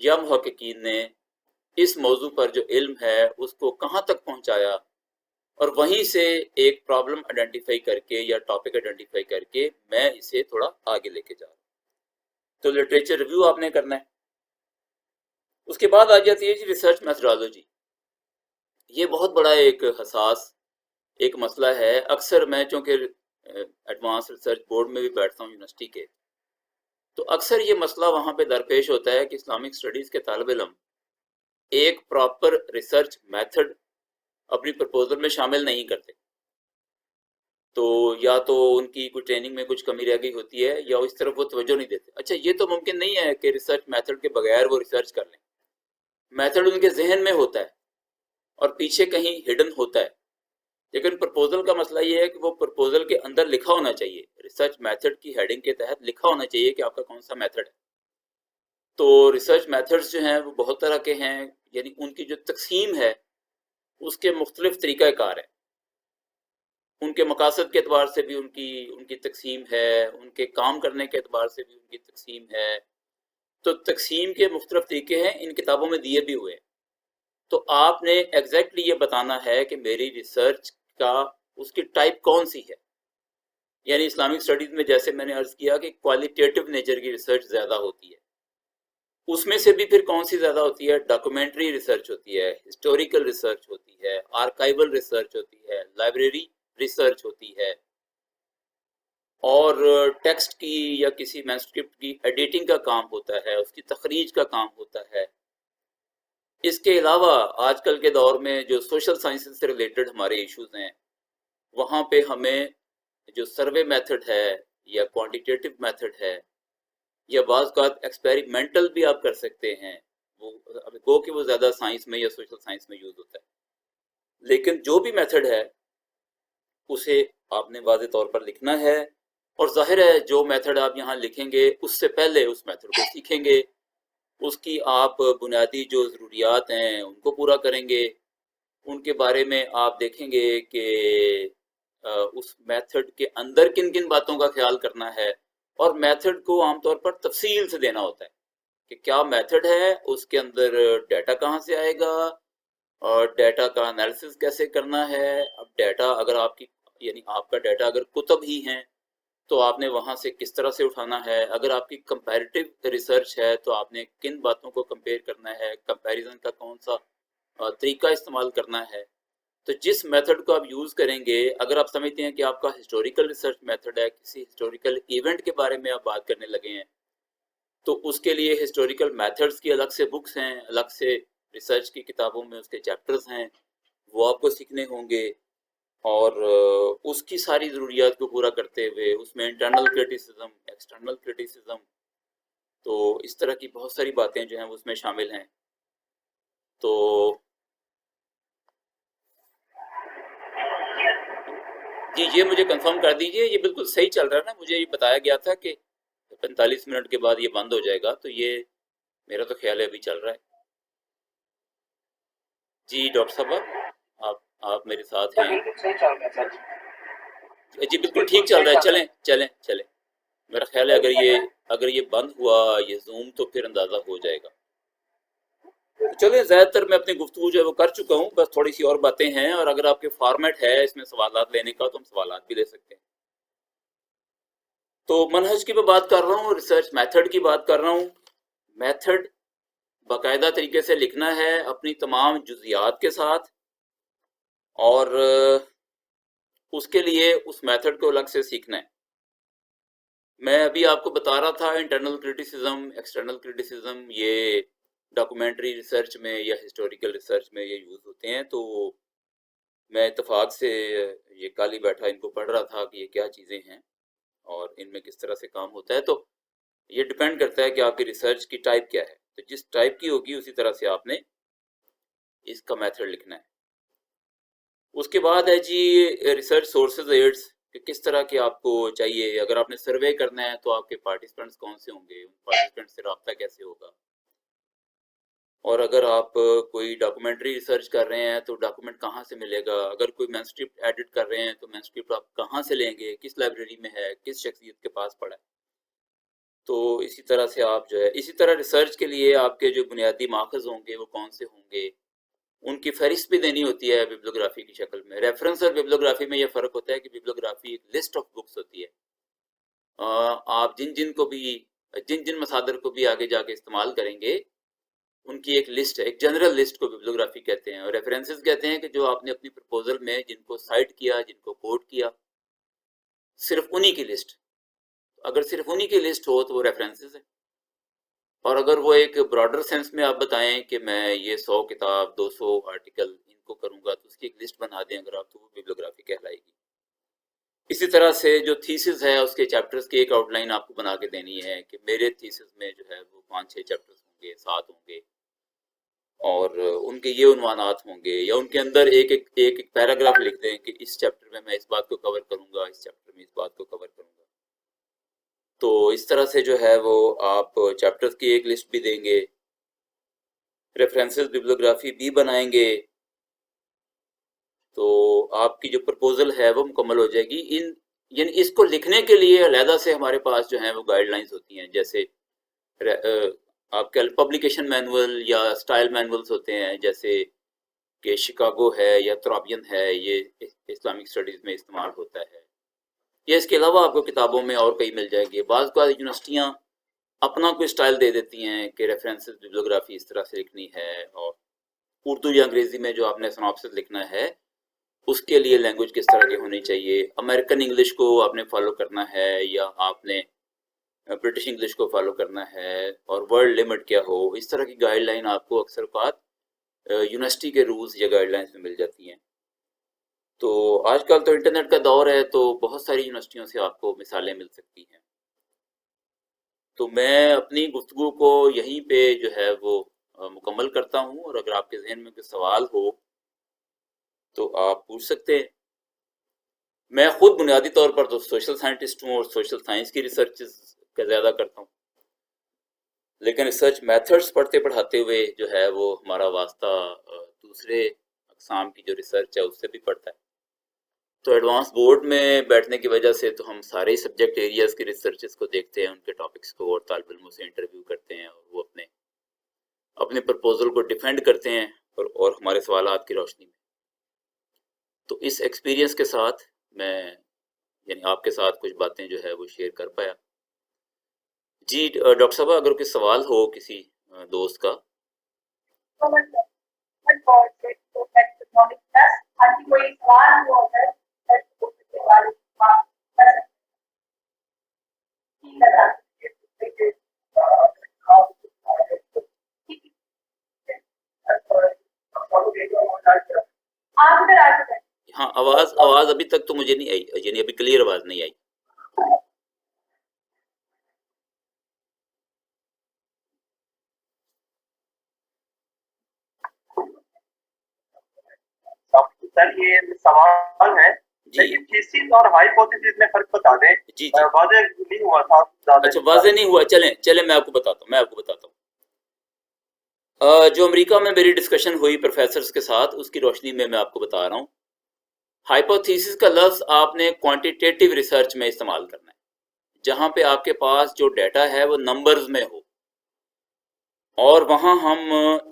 یا محققین نے اس موضوع پر جو علم ہے اس کو کہاں تک پہنچایا، اور وہیں سے ایک پرابلم آئیڈینٹیفائی کر کے یا ٹاپک آئیڈینٹیفائی کر کے میں اسے تھوڑا آگے لے کے جا رہا ہوں. تو لٹریچر ریویو آپ نے کرنا ہے. اس کے بعد آ جاتی ہے جی ریسرچ میتھڈالوجی. یہ بہت بڑا ایک حساس ایک مسئلہ ہے. اکثر میں چونکہ ایڈوانس ریسرچ بورڈ میں بھی بیٹھتا ہوں یونیورسٹی کے، تو اکثر یہ مسئلہ وہاں پہ درپیش ہوتا ہے کہ اسلامک اسٹڈیز کے طالب علم ایک پراپر ریسرچ میتھڈ اپنی پرپوزل میں شامل نہیں کرتے. تو یا تو ان کی کوئی ٹریننگ میں کچھ کمی رہ گئی ہوتی ہے یا اس طرف وہ توجہ نہیں دیتے. اچھا، یہ تو ممکن نہیں ہے کہ ریسرچ میتھڈ کے بغیر وہ ریسرچ کر لیں. میتھڈ ان کے ذہن میں ہوتا ہے اور پیچھے کہیں ہڈن ہوتا ہے، لیکن پرپوزل کا مسئلہ یہ ہے کہ وہ پرپوزل کے اندر لکھا ہونا چاہیے. ریسرچ میتھڈ کی ہیڈنگ کے تحت لکھا ہونا چاہیے کہ آپ کا کون سا میتھڈ ہے. تو ریسرچ میتھڈز جو ہیں وہ بہت طرح کے ہیں، یعنی ان کی جو تقسیم ہے اس کے مختلف طریقہ کار ہیں. ان کے مقاصد کے اعتبار سے بھی ان کی تقسیم ہے، ان کے کام کرنے کے اعتبار سے بھی ان کی تقسیم ہے. تو تقسیم کے مختلف طریقے ہیں، ان کتابوں میں دیے بھی ہوئے ہیں. تو آپ نے ایگزیکٹلی یہ بتانا ہے کہ میری ریسرچ کا اس کی ٹائپ کون سی ہے. یعنی اسلامک اسٹڈیز میں جیسے میں نے عرض کیا کہ کوالیٹیٹیو نیچر کی ریسرچ زیادہ ہوتی ہے. اس میں سے بھی پھر کون سی زیادہ ہوتی ہے؟ ڈاکومنٹری ریسرچ ہوتی ہے، ہسٹوریکل ریسرچ ہوتی ہے، آرکائیول ریسرچ ہوتی ہے، لائبریری ریسرچ ہوتی ہے، اور ٹیکسٹ کی یا کسی مینuscript کی ایڈیٹنگ کا کام ہوتا ہے، اس کی تخریج کا کام ہوتا ہے. اس کے علاوہ آج کل کے دور میں جو سوشل سائنسز سے ریلیٹڈ ہمارے ایشوز ہیں، وہاں پہ ہمیں جو سروے میتھڈ ہے یا کوانٹیٹیٹیو میتھڈ ہے یا بعض اوقات ایکسپیریمنٹل بھی آپ کر سکتے ہیں. وہ گو کہ وہ زیادہ سائنس میں یا سوشل سائنس میں یوز ہوتا ہے، لیکن جو بھی میتھڈ ہے اسے آپ نے واضح طور پر لکھنا ہے. اور ظاہر ہے جو میتھڈ آپ یہاں لکھیں گے اس سے پہلے اس میتھڈ کو سیکھیں گے، اس کی آپ بنیادی جو ضروریات ہیں ان کو پورا کریں گے. ان کے بارے میں آپ دیکھیں گے کہ اس میتھڈ کے اندر کن کن باتوں کا خیال کرنا ہے. اور میتھڈ کو عام طور پر تفصیل سے دینا ہوتا ہے کہ کیا میتھڈ ہے، اس کے اندر ڈیٹا کہاں سے آئے گا، اور ڈیٹا کا انالیسس کیسے کرنا ہے. اب ڈیٹا اگر آپ کی یعنی آپ کا ڈیٹا اگر کتب ہی ہیں تو آپ نے وہاں سے کس طرح سے اٹھانا ہے. اگر آپ کی کمپیریٹیو ریسرچ ہے تو آپ نے کن باتوں کو کمپیئر کرنا ہے، کمپیریزن کا کون سا طریقہ استعمال کرنا ہے. تو جس میتھڈ کو آپ یوز کریں گے، اگر آپ سمجھتے ہیں کہ آپ کا ہسٹوریکل ریسرچ میتھڈ ہے، کسی ہسٹوریکل ایونٹ کے بارے میں آپ بات کرنے لگے ہیں، تو اس کے لیے ہسٹوریکل میتھڈز کی الگ سے بکس ہیں، الگ سے ریسرچ کی کتابوں میں اس کے چیپٹرز ہیں، وہ آپ کو سیکھنے ہوں گے. اور اس کی ساری ضروریات کو پورا کرتے ہوئے اس میں انٹرنل کریٹیسزم، ایکسٹرنل کریٹیسزم، تو اس طرح کی بہت ساری باتیں جو ہیں اس میں شامل ہیں. تو جی یہ مجھے کنفرم کر دیجئے، یہ بالکل صحیح چل رہا ہے نا؟ مجھے یہ بتایا گیا تھا کہ 45 منٹ کے بعد یہ بند ہو جائے گا، تو یہ میرا تو خیال ہے ابھی چل رہا ہے. جی ڈاکٹر صاحب آپ میرے ساتھ ہیں؟ بالکل صحیح چل رہا ہے سر. جی بالکل ٹھیک چل رہا ہے. چلیں میرا خیال ہے اگر یہ بند ہوا یہ زوم تو پھر اندازہ ہو جائے گا. تو چلیں زیادہ تر میں اپنی گفتگو جو ہے وہ کر چکا ہوں, بس تھوڑی سی اور باتیں ہیں, اور اگر آپ کے فارمیٹ ہے اس میں سوالات لینے کا تو ہم سوالات بھی لے سکتے ہیں. تو منہج کی میں بات کر رہا ہوں, ریسرچ میتھڈ کی بات کر رہا ہوں. میتھڈ باقاعدہ طریقے سے لکھنا ہے اپنی تمام جزیات کے ساتھ, اور اس کے لیے اس میتھڈ کو الگ سے سیکھنا ہے. میں ابھی آپ کو بتا رہا تھا انٹرنل کرٹیسزم, ایکسٹرنل کرٹیسزم یہ ڈاکومنٹری ریسرچ میں یا ہسٹوریکل ریسرچ میں یہ یوز ہوتے ہیں. تو میں اتفاق سے یہ کل ہی بیٹھا ان کو پڑھ رہا تھا کہ یہ کیا چیزیں ہیں اور ان میں کس طرح سے کام ہوتا ہے. تو یہ ڈیپینڈ کرتا ہے کہ آپ کی ریسرچ کی ٹائپ کیا ہے. تو جس ٹائپ کی ہوگی اسی طرح سے آپ نے اس کا میتھڈ لکھنا ہے. اس کے بعد ہے جی ریسرچ سورسز ایڈس, کہ کس طرح کے آپ کو چاہیے. اگر آپ نے سروے کرنا ہے تو آپ کے پارٹیسپینٹس کون سے ہوں گے, ان پارٹیسپینٹس سے رابطہ کیسے ہوگا. اور اگر آپ کوئی ڈاکومنٹری ریسرچ کر رہے ہیں تو ڈاکومنٹ کہاں سے ملے گا. اگر کوئی مینuscript ایڈٹ کر رہے ہیں تو مینuscript آپ کہاں سے لیں گے, کس لائبریری میں ہے, کس شخصیت کے پاس پڑا ہے. تو اسی طرح سے آپ جو ہے اسی طرح ریسرچ کے لیے آپ کے جو بنیادی ماخذ ہوں گے وہ کون سے ہوں گے, ان کی فہرست بھی دینی ہوتی ہے بیبلیوگرافی کی شکل میں. ریفرنس اور بیبلیوگرافی میں یہ فرق ہوتا ہے کہ بیبلیوگرافی ایک لسٹ آف بکس ہوتی ہے. آپ جن مصادر کو بھی آگے جا کے استعمال کریں گے ان کی ایک لسٹ ہے, ایک جنرل لسٹ کو بیبلیوگرافی کہتے ہیں. اور ریفرنسز کہتے ہیں کہ جو آپ نے اپنی پرپوزل میں جن کو سائٹ کیا, جن کو کوٹ کیا, صرف انہی کی لسٹ. اگر صرف انہی کی لسٹ ہو تو وہ ریفرنسز ہے. اور اگر وہ ایک براڈر سینس میں آپ بتائیں کہ میں یہ 100 کتاب 200 آرٹیکل ان کو کروں گا تو اس کی ایک لسٹ بنا دیں اگر آپ, تو وہ بیبلیوگرافی کہلائے گی. اسی طرح سے جو تھیسس ہے اس کے چیپٹرز کی ایک آؤٹ لائن آپ کو بنا کے دینی ہے کہ میرے تھیسس میں جو ہے وہ 5-6 چیپٹرز ہوں گے, 7 ہوں گے, اور ان کے یہ عنوانات ہوں گے. یا ان کے اندر ایک پیراگراف لکھ دیں کہ اس چیپٹر میں اس بات کو کور کروں گا, اس چیپٹر میں اس بات کو کور کروں گا. تو اس طرح سے جو ہے وہ آپ چیپٹرز کی ایک لسٹ بھی دیں گے, ریفرنسز بیبلیوگرافی بھی بنائیں گے, تو آپ کی جو پرپوزل ہے وہ مکمل ہو جائے گی. یعنی اس کو لکھنے کے لیے علیحدہ سے ہمارے پاس جو ہیں وہ گائیڈ لائنز ہوتی ہیں, جیسے آپ کے پبلیکیشن مینول یا اسٹائل مینولز ہوتے ہیں, جیسے کہ شکاگو ہے یا ترابین ہے, یہ اسلامک اسٹڈیز میں استعمال ہوتا ہے. یا اس کے علاوہ آپ کو کتابوں میں اور کئی مل جائے گی. بعض کا یونیورسٹیاں اپنا کوئی سٹائل دے دیتی ہیں کہ ریفرنسز بیبلیوگرافی اس طرح سے لکھنی ہے, اور اردو یا انگریزی میں جو آپ نے سناپسس لکھنا ہے اس کے لیے لینگویج کس طرح کی ہونی چاہیے. امریکن انگلش کو آپ نے فالو کرنا ہے یا آپ نے برٹش انگلش کو فالو کرنا ہے, اور ورڈ لمٹ کیا ہو. اس طرح کی گائیڈ لائن آپ کو اکثر اوقات یونیورسٹی کے رولز یا گائیڈ لائنز میں مل جاتی ہیں. تو آج کل تو انٹرنیٹ کا دور ہے, تو بہت ساری یونیورسٹیوں سے آپ کو مثالیں مل سکتی ہیں. تو میں اپنی گفتگو کو یہیں پہ جو ہے وہ مکمل کرتا ہوں, اور اگر آپ کے ذہن میں کوئی سوال ہو تو آپ پوچھ سکتے ہیں. میں خود بنیادی طور پر تو سوشل سائنٹسٹ ہوں اور سوشل سائنس کی ریسرچ کا زیادہ کرتا ہوں, لیکن ریسرچ میتھڈس پڑھتے پڑھاتے ہوئے جو ہے وہ ہمارا واسطہ دوسرے اقسام کی جو ریسرچ ہے اس سے بھی پڑتا ہے. تو ایڈوانس بورڈ میں بیٹھنے کی وجہ سے تو ہم سارے سبجیکٹ ایریاز کے ریسرچز کو دیکھتے ہیں, ان کے ٹاپکس کو, اور طالب علموں سے انٹرویو کرتے ہیں, اور وہ اپنے پرپوزل کو ڈیفینڈ کرتے ہیں اور ہمارے سوالات کی روشنی میں. تو اس ایکسپیرینس کے ساتھ میں یعنی آپ کے ساتھ کچھ باتیں جو ہے وہ شیئر کر پایا. جی ڈاکٹر صاحب اگر کوئی سوال ہو کسی دوست کا. ہاں آواز ابھی تک تو مجھے نہیں آئی, یعنی ابھی کلیئر آواز نہیں آئی. سر یہ سوال ہے لیکن تھیسس اور ہائپوتھیسس میں فرق بتا دیں. واضح نہیں ہوا تھا. اچھا واضح نہیں ہوا, چلیں میں آپ کو بتاتا ہوں. جو امریکہ میں میری ڈسکشن ہوئی پروفیسرز کے ساتھ، اس کی روشنی میں آپ کو بتا رہا ہوں. ہائپوتھیسس کا لفظ آپ نے کوانٹیٹیو ریسرچ میں استعمال کرنا ہے، جہاں پہ آپ کے پاس جو ڈیٹا ہے وہ نمبرز میں ہو، اور وہاں ہم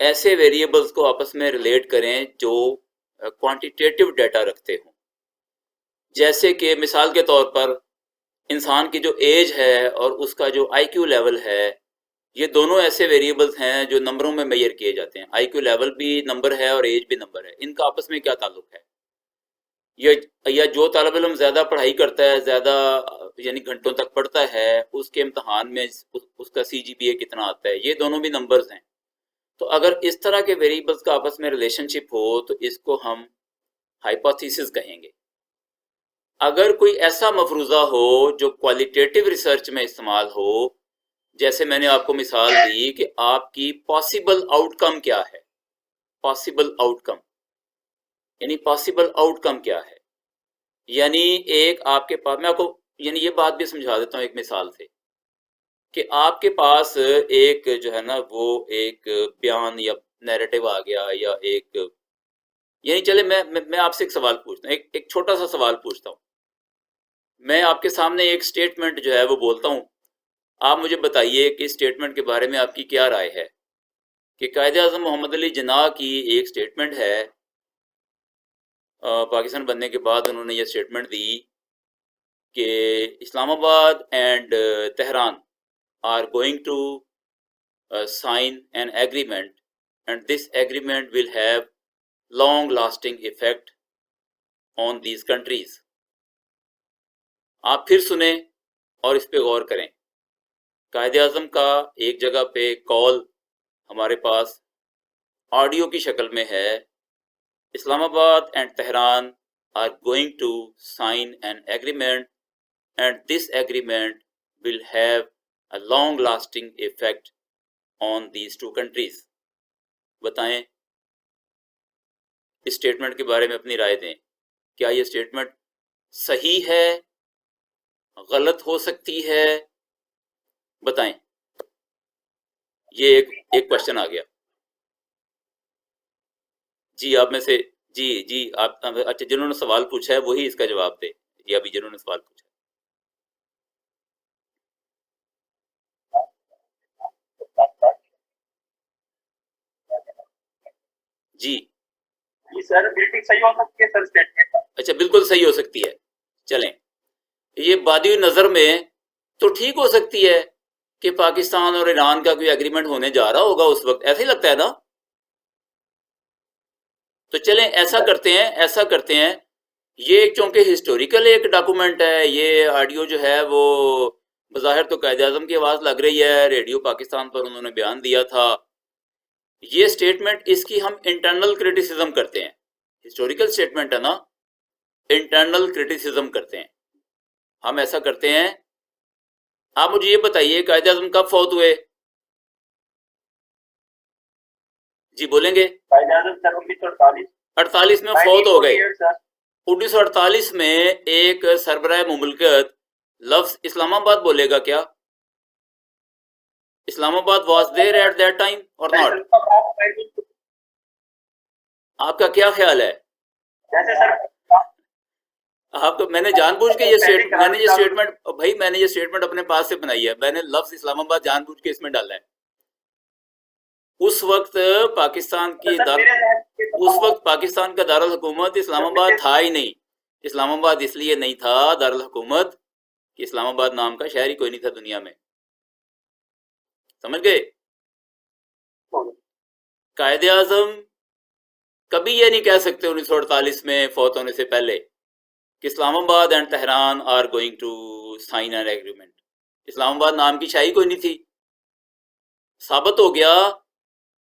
ایسے ویریبلز کو آپس میں ریلیٹ کریں جو کوانٹیٹیو ڈیٹا رکھتے ہوں. جیسے کہ مثال کے طور پر انسان کی جو ایج ہے اور اس کا جو آئی کیو لیول ہے، یہ دونوں ایسے ویریبلز ہیں جو نمبروں میں میئر کیے جاتے ہیں. آئی کیو لیول بھی نمبر ہے اور ایج بھی نمبر ہے. ان کا آپس میں کیا تعلق ہے؟ یا جو طالب علم زیادہ پڑھائی کرتا ہے، زیادہ یعنی گھنٹوں تک پڑھتا ہے، اس کے امتحان میں اس کا سی جی پی اے کتنا آتا ہے، یہ دونوں بھی نمبرز ہیں. تو اگر اس طرح کے ویریبلز کا آپس میں ریلیشن شپ ہو تو اس کو ہم ہائپوتھیسس کہیں گے. اگر کوئی ایسا مفروضہ ہو جو کوالیٹیٹیو ریسرچ میں استعمال ہو، جیسے میں نے آپ کو مثال دی کہ آپ کی پاسبل آؤٹ کم کیا ہے، پاسبل آؤٹ کم یعنی پاسبل آؤٹ کم کیا ہے، یعنی ایک آپ کے پاس، میں آپ کو یعنی یہ بات بھی سمجھا دیتا ہوں ایک مثال سے، کہ آپ کے پاس ایک جو ہے نا وہ ایک بیان یا نیریٹو آ گیا، یا ایک یعنی چلے میں آپ سے ایک سوال پوچھتا ہوں، ایک چھوٹا سا سوال پوچھتا ہوں. میں آپ کے سامنے ایک سٹیٹمنٹ جو ہے وہ بولتا ہوں، آپ مجھے بتائیے کہ اس سٹیٹمنٹ کے بارے میں آپ کی کیا رائے ہے. کہ قائد اعظم محمد علی جناح کی ایک سٹیٹمنٹ ہے، پاکستان بننے کے بعد انہوں نے یہ سٹیٹمنٹ دی کہ Islamabad and Tehran are going to sign an agreement and this agreement will have long lasting effect on these countries. آپ پھر سنیں اور اس پہ غور کریں. قائد اعظم کا ایک جگہ پہ کال ہمارے پاس آڈیو کی شکل میں ہے، اسلام آباد and Tehran are going to sign an agreement and this agreement will have a long lasting effect on these two countries. بتائیں، اس سٹیٹمنٹ کے بارے میں اپنی رائے دیں. کیا یہ سٹیٹمنٹ صحیح ہے، غلط ہو سکتی ہے؟ بتائیں. یہ ایک کوشچن آ گیا. جی آپ میں سے جی آپ اچھا، جنہوں نے سوال پوچھا ہے وہی اس کا جواب دے. جی ابھی جنہوں نے سوال پوچھا. جی سر بالکل صحیح ہو سکتی ہے سر اسٹیٹمنٹ. اچھا بالکل صحیح ہو سکتی ہے. چلیں، یہ بادی نظر میں تو ٹھیک ہو سکتی ہے کہ پاکستان اور ایران کا کوئی ایگریمنٹ ہونے جا رہا ہوگا اس وقت، ایسا ہی لگتا ہے نا. تو چلیں ایسا کرتے ہیں یہ چونکہ ہسٹوریکل ایک ڈاکومنٹ ہے، یہ آڈیو جو ہے وہ بظاہر تو قائد اعظم کی آواز لگ رہی ہے، ریڈیو پاکستان پر انہوں نے بیان دیا تھا. یہ سٹیٹمنٹ اس کی ہم انٹرنل کرٹیسزم کرتے ہیں. ہسٹوریکل سٹیٹمنٹ ہے نا، انٹرنل کرٹیسزم کرتے ہیں ہم. ایسا کرتے ہیں. آپ مجھے یہ بتائیے قائد اعظم کب فوت ہوئے؟ جی بولیں گے. قائد اعظم سر 1948 48 میں فوت ہو گئے. 1948 میں ایک سربراہ مملکت لفظ اسلام آباد بولے گا کیا؟ Islamabad was there at that time اور ناٹ؟ آپ کا کیا خیال ہے؟ جیسے سر آپ تو میں نے جان بوجھ کے یہ سٹیٹمنٹ اپنے پاس سے بنائی ہے. میں نے لفظ اسلام آباد جان بوجھ کے اس میں ڈالا ہے. اس وقت پاکستان کا دارالحکومت اسلام آباد تھا ہی نہیں. اسلام آباد اس لیے نہیں تھا دارالحکومت کہ اسلام آباد نام کا شہر ہی کوئی نہیں تھا دنیا میں. سمجھ گئے؟ قائد اعظم کبھی یہ نہیں کہہ سکتے 1948 میں فوت ہونے سے پہلے کہ Islamabad and Tehran are going to sign an agreement. Islamabad نام کی شاہی کوئی نہیں تھی. ثابت ہو گیا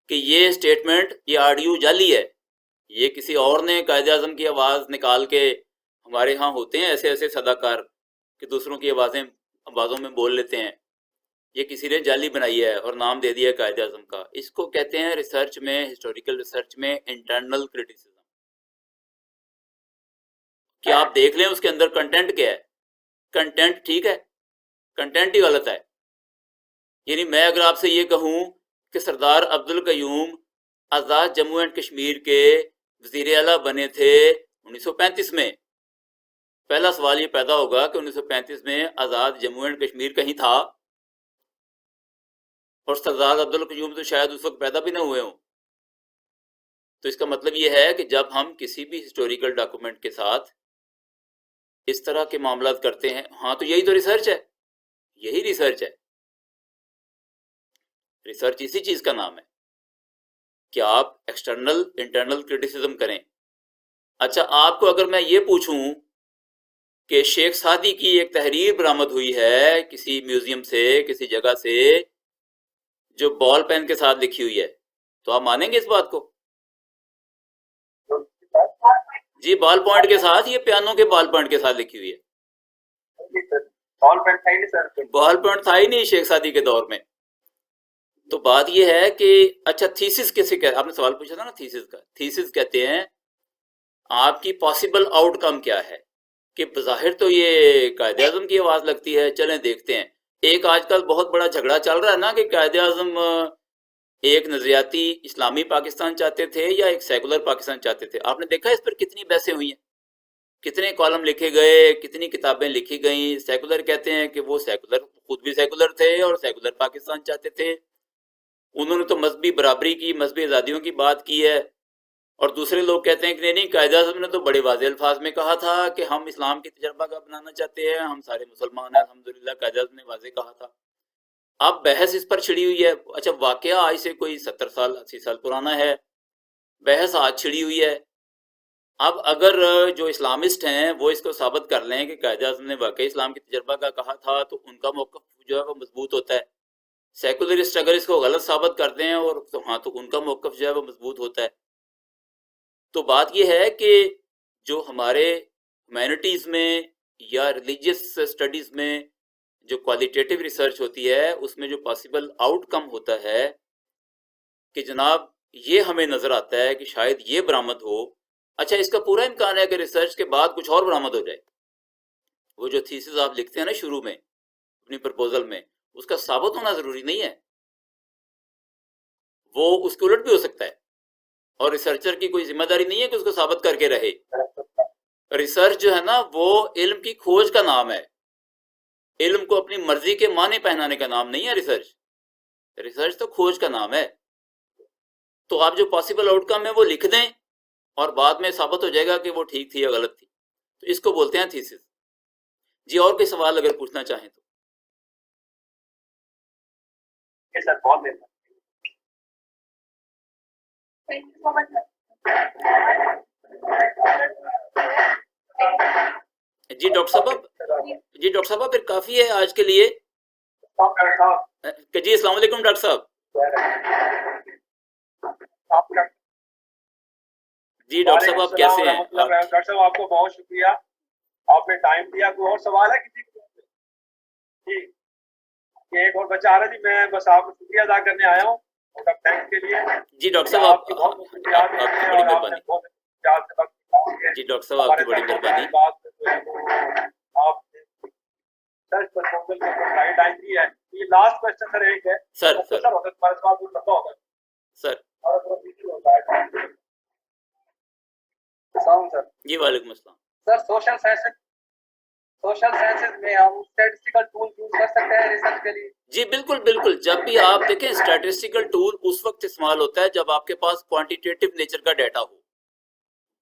کہ یہ سٹیٹمنٹ، یہ آڈیو جعلی ہے. یہ کسی اور نے قائد اعظم کی آواز نکال کے، ہمارے ہاں ہوتے ہیں ایسے صداکار کہ دوسروں کی آوازوں میں بول لیتے ہیں، یہ کسی نے جعلی بنائی ہے اور نام دے دیا قائد اعظم کا. اس کو کہتے ہیں ریسرچ میں، ہسٹوریکل ریسرچ میں انٹرنل کرٹیسزم. کہ آپ دیکھ لیں اس کے اندر کنٹینٹ کیا ہے. کنٹینٹ ٹھیک ہے، کنٹینٹ ہی غلط ہے. یعنی میں اگر آپ سے یہ کہوں کہ سردار عبد القیوم آزاد جموں اینڈ کشمیر کے وزیر اعلیٰ بنے تھے 1935 میں. پہلا سوال یہ پیدا ہوگا کہ 1935 میں آزاد جموں اینڈ کشمیر کہیں تھا؟ اور سردار عبد القیوم تو شاید اس وقت پیدا بھی نہ ہوئے ہوں. تو اس کا مطلب یہ ہے کہ جب ہم کسی بھی ہسٹوریکل ڈاکومنٹ کے ساتھ اس طرح کے معاملات کرتے ہیں، ہاں تو یہی تو ریسرچ ہے، یہی ریسرچ ہے. ریسرچ اسی چیز کا نام ہے کہ آپ ایکسٹرنل انٹرنل کرٹیسزم کریں. اچھا، آپ کو اگر میں یہ پوچھوں کہ شیخ سعدی کی ایک تحریر برآمد ہوئی ہے کسی میوزیم سے، کسی جگہ سے، جو بال پین کے ساتھ لکھی ہوئی ہے، تو آپ مانیں گے اس بات کو؟ جی، بال پوائنٹ کے ساتھ، یہ پیانو کے بال پوائنٹ کے ساتھ لکھی ہوئی ہے. بال پوائنٹ تھا ہی نہیں شیخ سعدی کے دور میں. تو بات یہ ہے کہ اچھا تھیسس کیسے کہتے ہیں؟ آپ نے سوال پوچھا تھا نا تھیسس کا. تھیسس کہتے ہیں آپ کی پاسبل آؤٹ کم کیا ہے، کہ بظاہر تو یہ قائد اعظم کی آواز لگتی ہے، چلیں دیکھتے ہیں. ایک آج کل بہت بڑا جھگڑا چل رہا ہے نا کہ قائد اعظم ایک نظریاتی اسلامی پاکستان چاہتے تھے یا ایک سیکولر پاکستان چاہتے تھے. آپ نے دیکھا اس پر کتنی بحثیں ہوئی ہیں، کتنے کالم لکھے گئے، کتنی کتابیں لکھی گئیں. سیکولر کہتے ہیں کہ وہ سیکولر، خود بھی سیکولر تھے اور سیکولر پاکستان چاہتے تھے. انہوں نے تو مذہبی برابری کی، مذہبی آزادیوں کی بات کی ہے. اور دوسرے لوگ کہتے ہیں کہ نہیں، قائد اعظم نے تو بڑے واضح الفاظ میں کہا تھا کہ ہم اسلام کی تجربہ کا بنانا چاہتے ہیں، ہم سارے مسلمان ہیں الحمدللہ. قائد اعظم نے واضح کہا تھا. اب بحث اس پر چھڑی ہوئی ہے. اچھا، واقعہ آج سے کوئی 70 سال 80 سال پرانا ہے، بحث آج چھڑی ہوئی ہے. اب اگر جو اسلامسٹ ہیں وہ اس کو ثابت کر لیں کہ قائد اعظم نے واقعی اسلام کی تجربہ کا کہا تھا تو ان کا موقف جو ہے وہ مضبوط ہوتا ہے. سیکولرسٹ اگر اس کو غلط ثابت کر دیں اور ہاں تو ان کا موقف جو ہے وہ مضبوط ہوتا ہے. تو بات یہ ہے کہ جو ہمارے ہیومینٹیز میں یا ریلیجیس اسٹڈیز میں جو کوالیٹیٹیو ریسرچ ہوتی ہے، اس میں جو پاسبل آؤٹ کم ہوتا ہے کہ جناب یہ ہمیں نظر آتا ہے کہ شاید یہ برآمد ہو. اچھا، اس کا پورا امکان ہے کہ ریسرچ کے بعد کچھ اور برآمد ہو جائے. وہ جو تھیسس آپ لکھتے ہیں نا شروع میں اپنی پرپوزل میں، اس کا ثابت ہونا ضروری نہیں ہے، وہ اس کے الٹ بھی ہو سکتا ہے. اور ریسرچر کی کوئی ذمہ داری نہیں ہے کہ اس کو ثابت کر کے رہے. ریسرچ جو ہے نا وہ علم کی کھوج کا نام ہے، علم کو اپنی مرضی کے معنی پہنانے کا نام نہیں ہے. ریسرچ تو کھوج کا نام ہے. تو آپ جو پاسبل آؤٹ کم ہے وہ لکھ دیں اور بعد میں ثابت ہو جائے گا کہ وہ ٹھیک تھی یا غلط تھی. تو اس کو بولتے ہیں تھیسس. جی، اور کوئی سوال اگر پوچھنا چاہیں تو. سر بہت دیر Thank you so much, sir. جی ڈاکٹر صاحب پھر کافی ہے آج کے لیے. جی السلام علیکم ڈاکٹر صاحب. جی ڈاکٹر صاحب آپ کیسے ہیں؟ ڈاکٹر صاحب آپ کو بہت شکریہ، آپ نے ٹائم دیا. کوئی اور سوال ہے کسی کو؟ جی، ایک اور بچہ آ رہا ہے. جی میں بس آپ کو شکریہ ادا کرنے آیا ہوں تھینکس کے لیے. جی ڈاکٹر صاحب آپ کی بڑی مہربانی. جی ڈاکٹر صاحب آپ کی بڑی مہربانی. آپ سر پرپوزل کو گائیڈ لائن دی ہے. یہ لاسٹ کوسچن سر ایک ہے. سر جی وعلیکم السلام. سر سوشل سائنسز میں ہم اسٹیٹسٹیکل ٹول یوز کر سکتے ہیں ریسرچ کے لیے؟ جی بالکل. جب بھی آپ دیکھیں اسٹیٹسٹیکل ٹول اس وقت استعمال ہوتا ہے جب آپ کے پاس کوانٹیٹیو نیچر کا ڈیٹا ہو.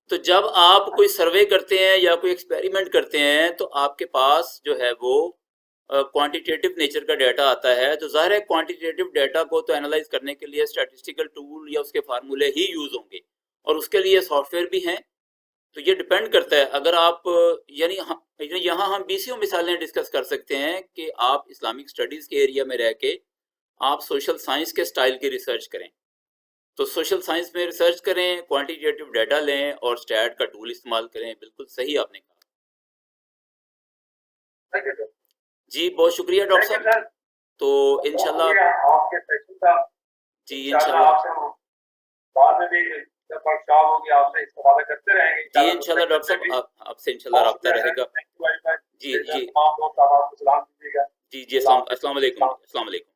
تو جب آپ کوئی سروے کرتے ہیں یا کوئی ایکسپیریمنٹ کرتے ہیں تو آپ کے پاس جو ہے وہ کوانٹیٹیو نیچر کا ڈیٹا آتا ہے. تو ظاہر ہے کوانٹیٹیو ڈیٹا کو تو انالائز کرنے کے لیے اسٹیٹسٹیکل ٹول یا اس کے فارمولے ہی یوز ہوں گے اور اس کے لیے سافٹ ویئر بھی ہیں. تو یہ ڈپینڈ کرتا ہے. اگر آپ یعنی یہاں ہم 20 مثالیں ڈسکس کر سکتے ہیں کہ آپ اسلامک اسٹڈیز کے ایریا میں رہ کے آپ سوشل سائنس کے سٹائل کی ریسرچ کریں. تو سوشل سائنس میں ریسرچ کریں، کوانٹیٹیو ڈیٹا لیں اور اسٹیٹ کا ٹول استعمال کریں. بالکل صحیح آپ نے کہا. جی بہت شکریہ ڈاکٹر صاحب. تو انشاءاللہ جی انشاءاللہ بعد میں بھی جب ورکشاپ ہوگی آپ سے استفادہ کرتے رہیں گے. جی انشاءاللہ ڈاکٹر صاحب آپ سے انشاءاللہ رابطہ رہے گا. جی تمام لوگ آپ کو سلام دیجیے گا. جی السلام علیکم.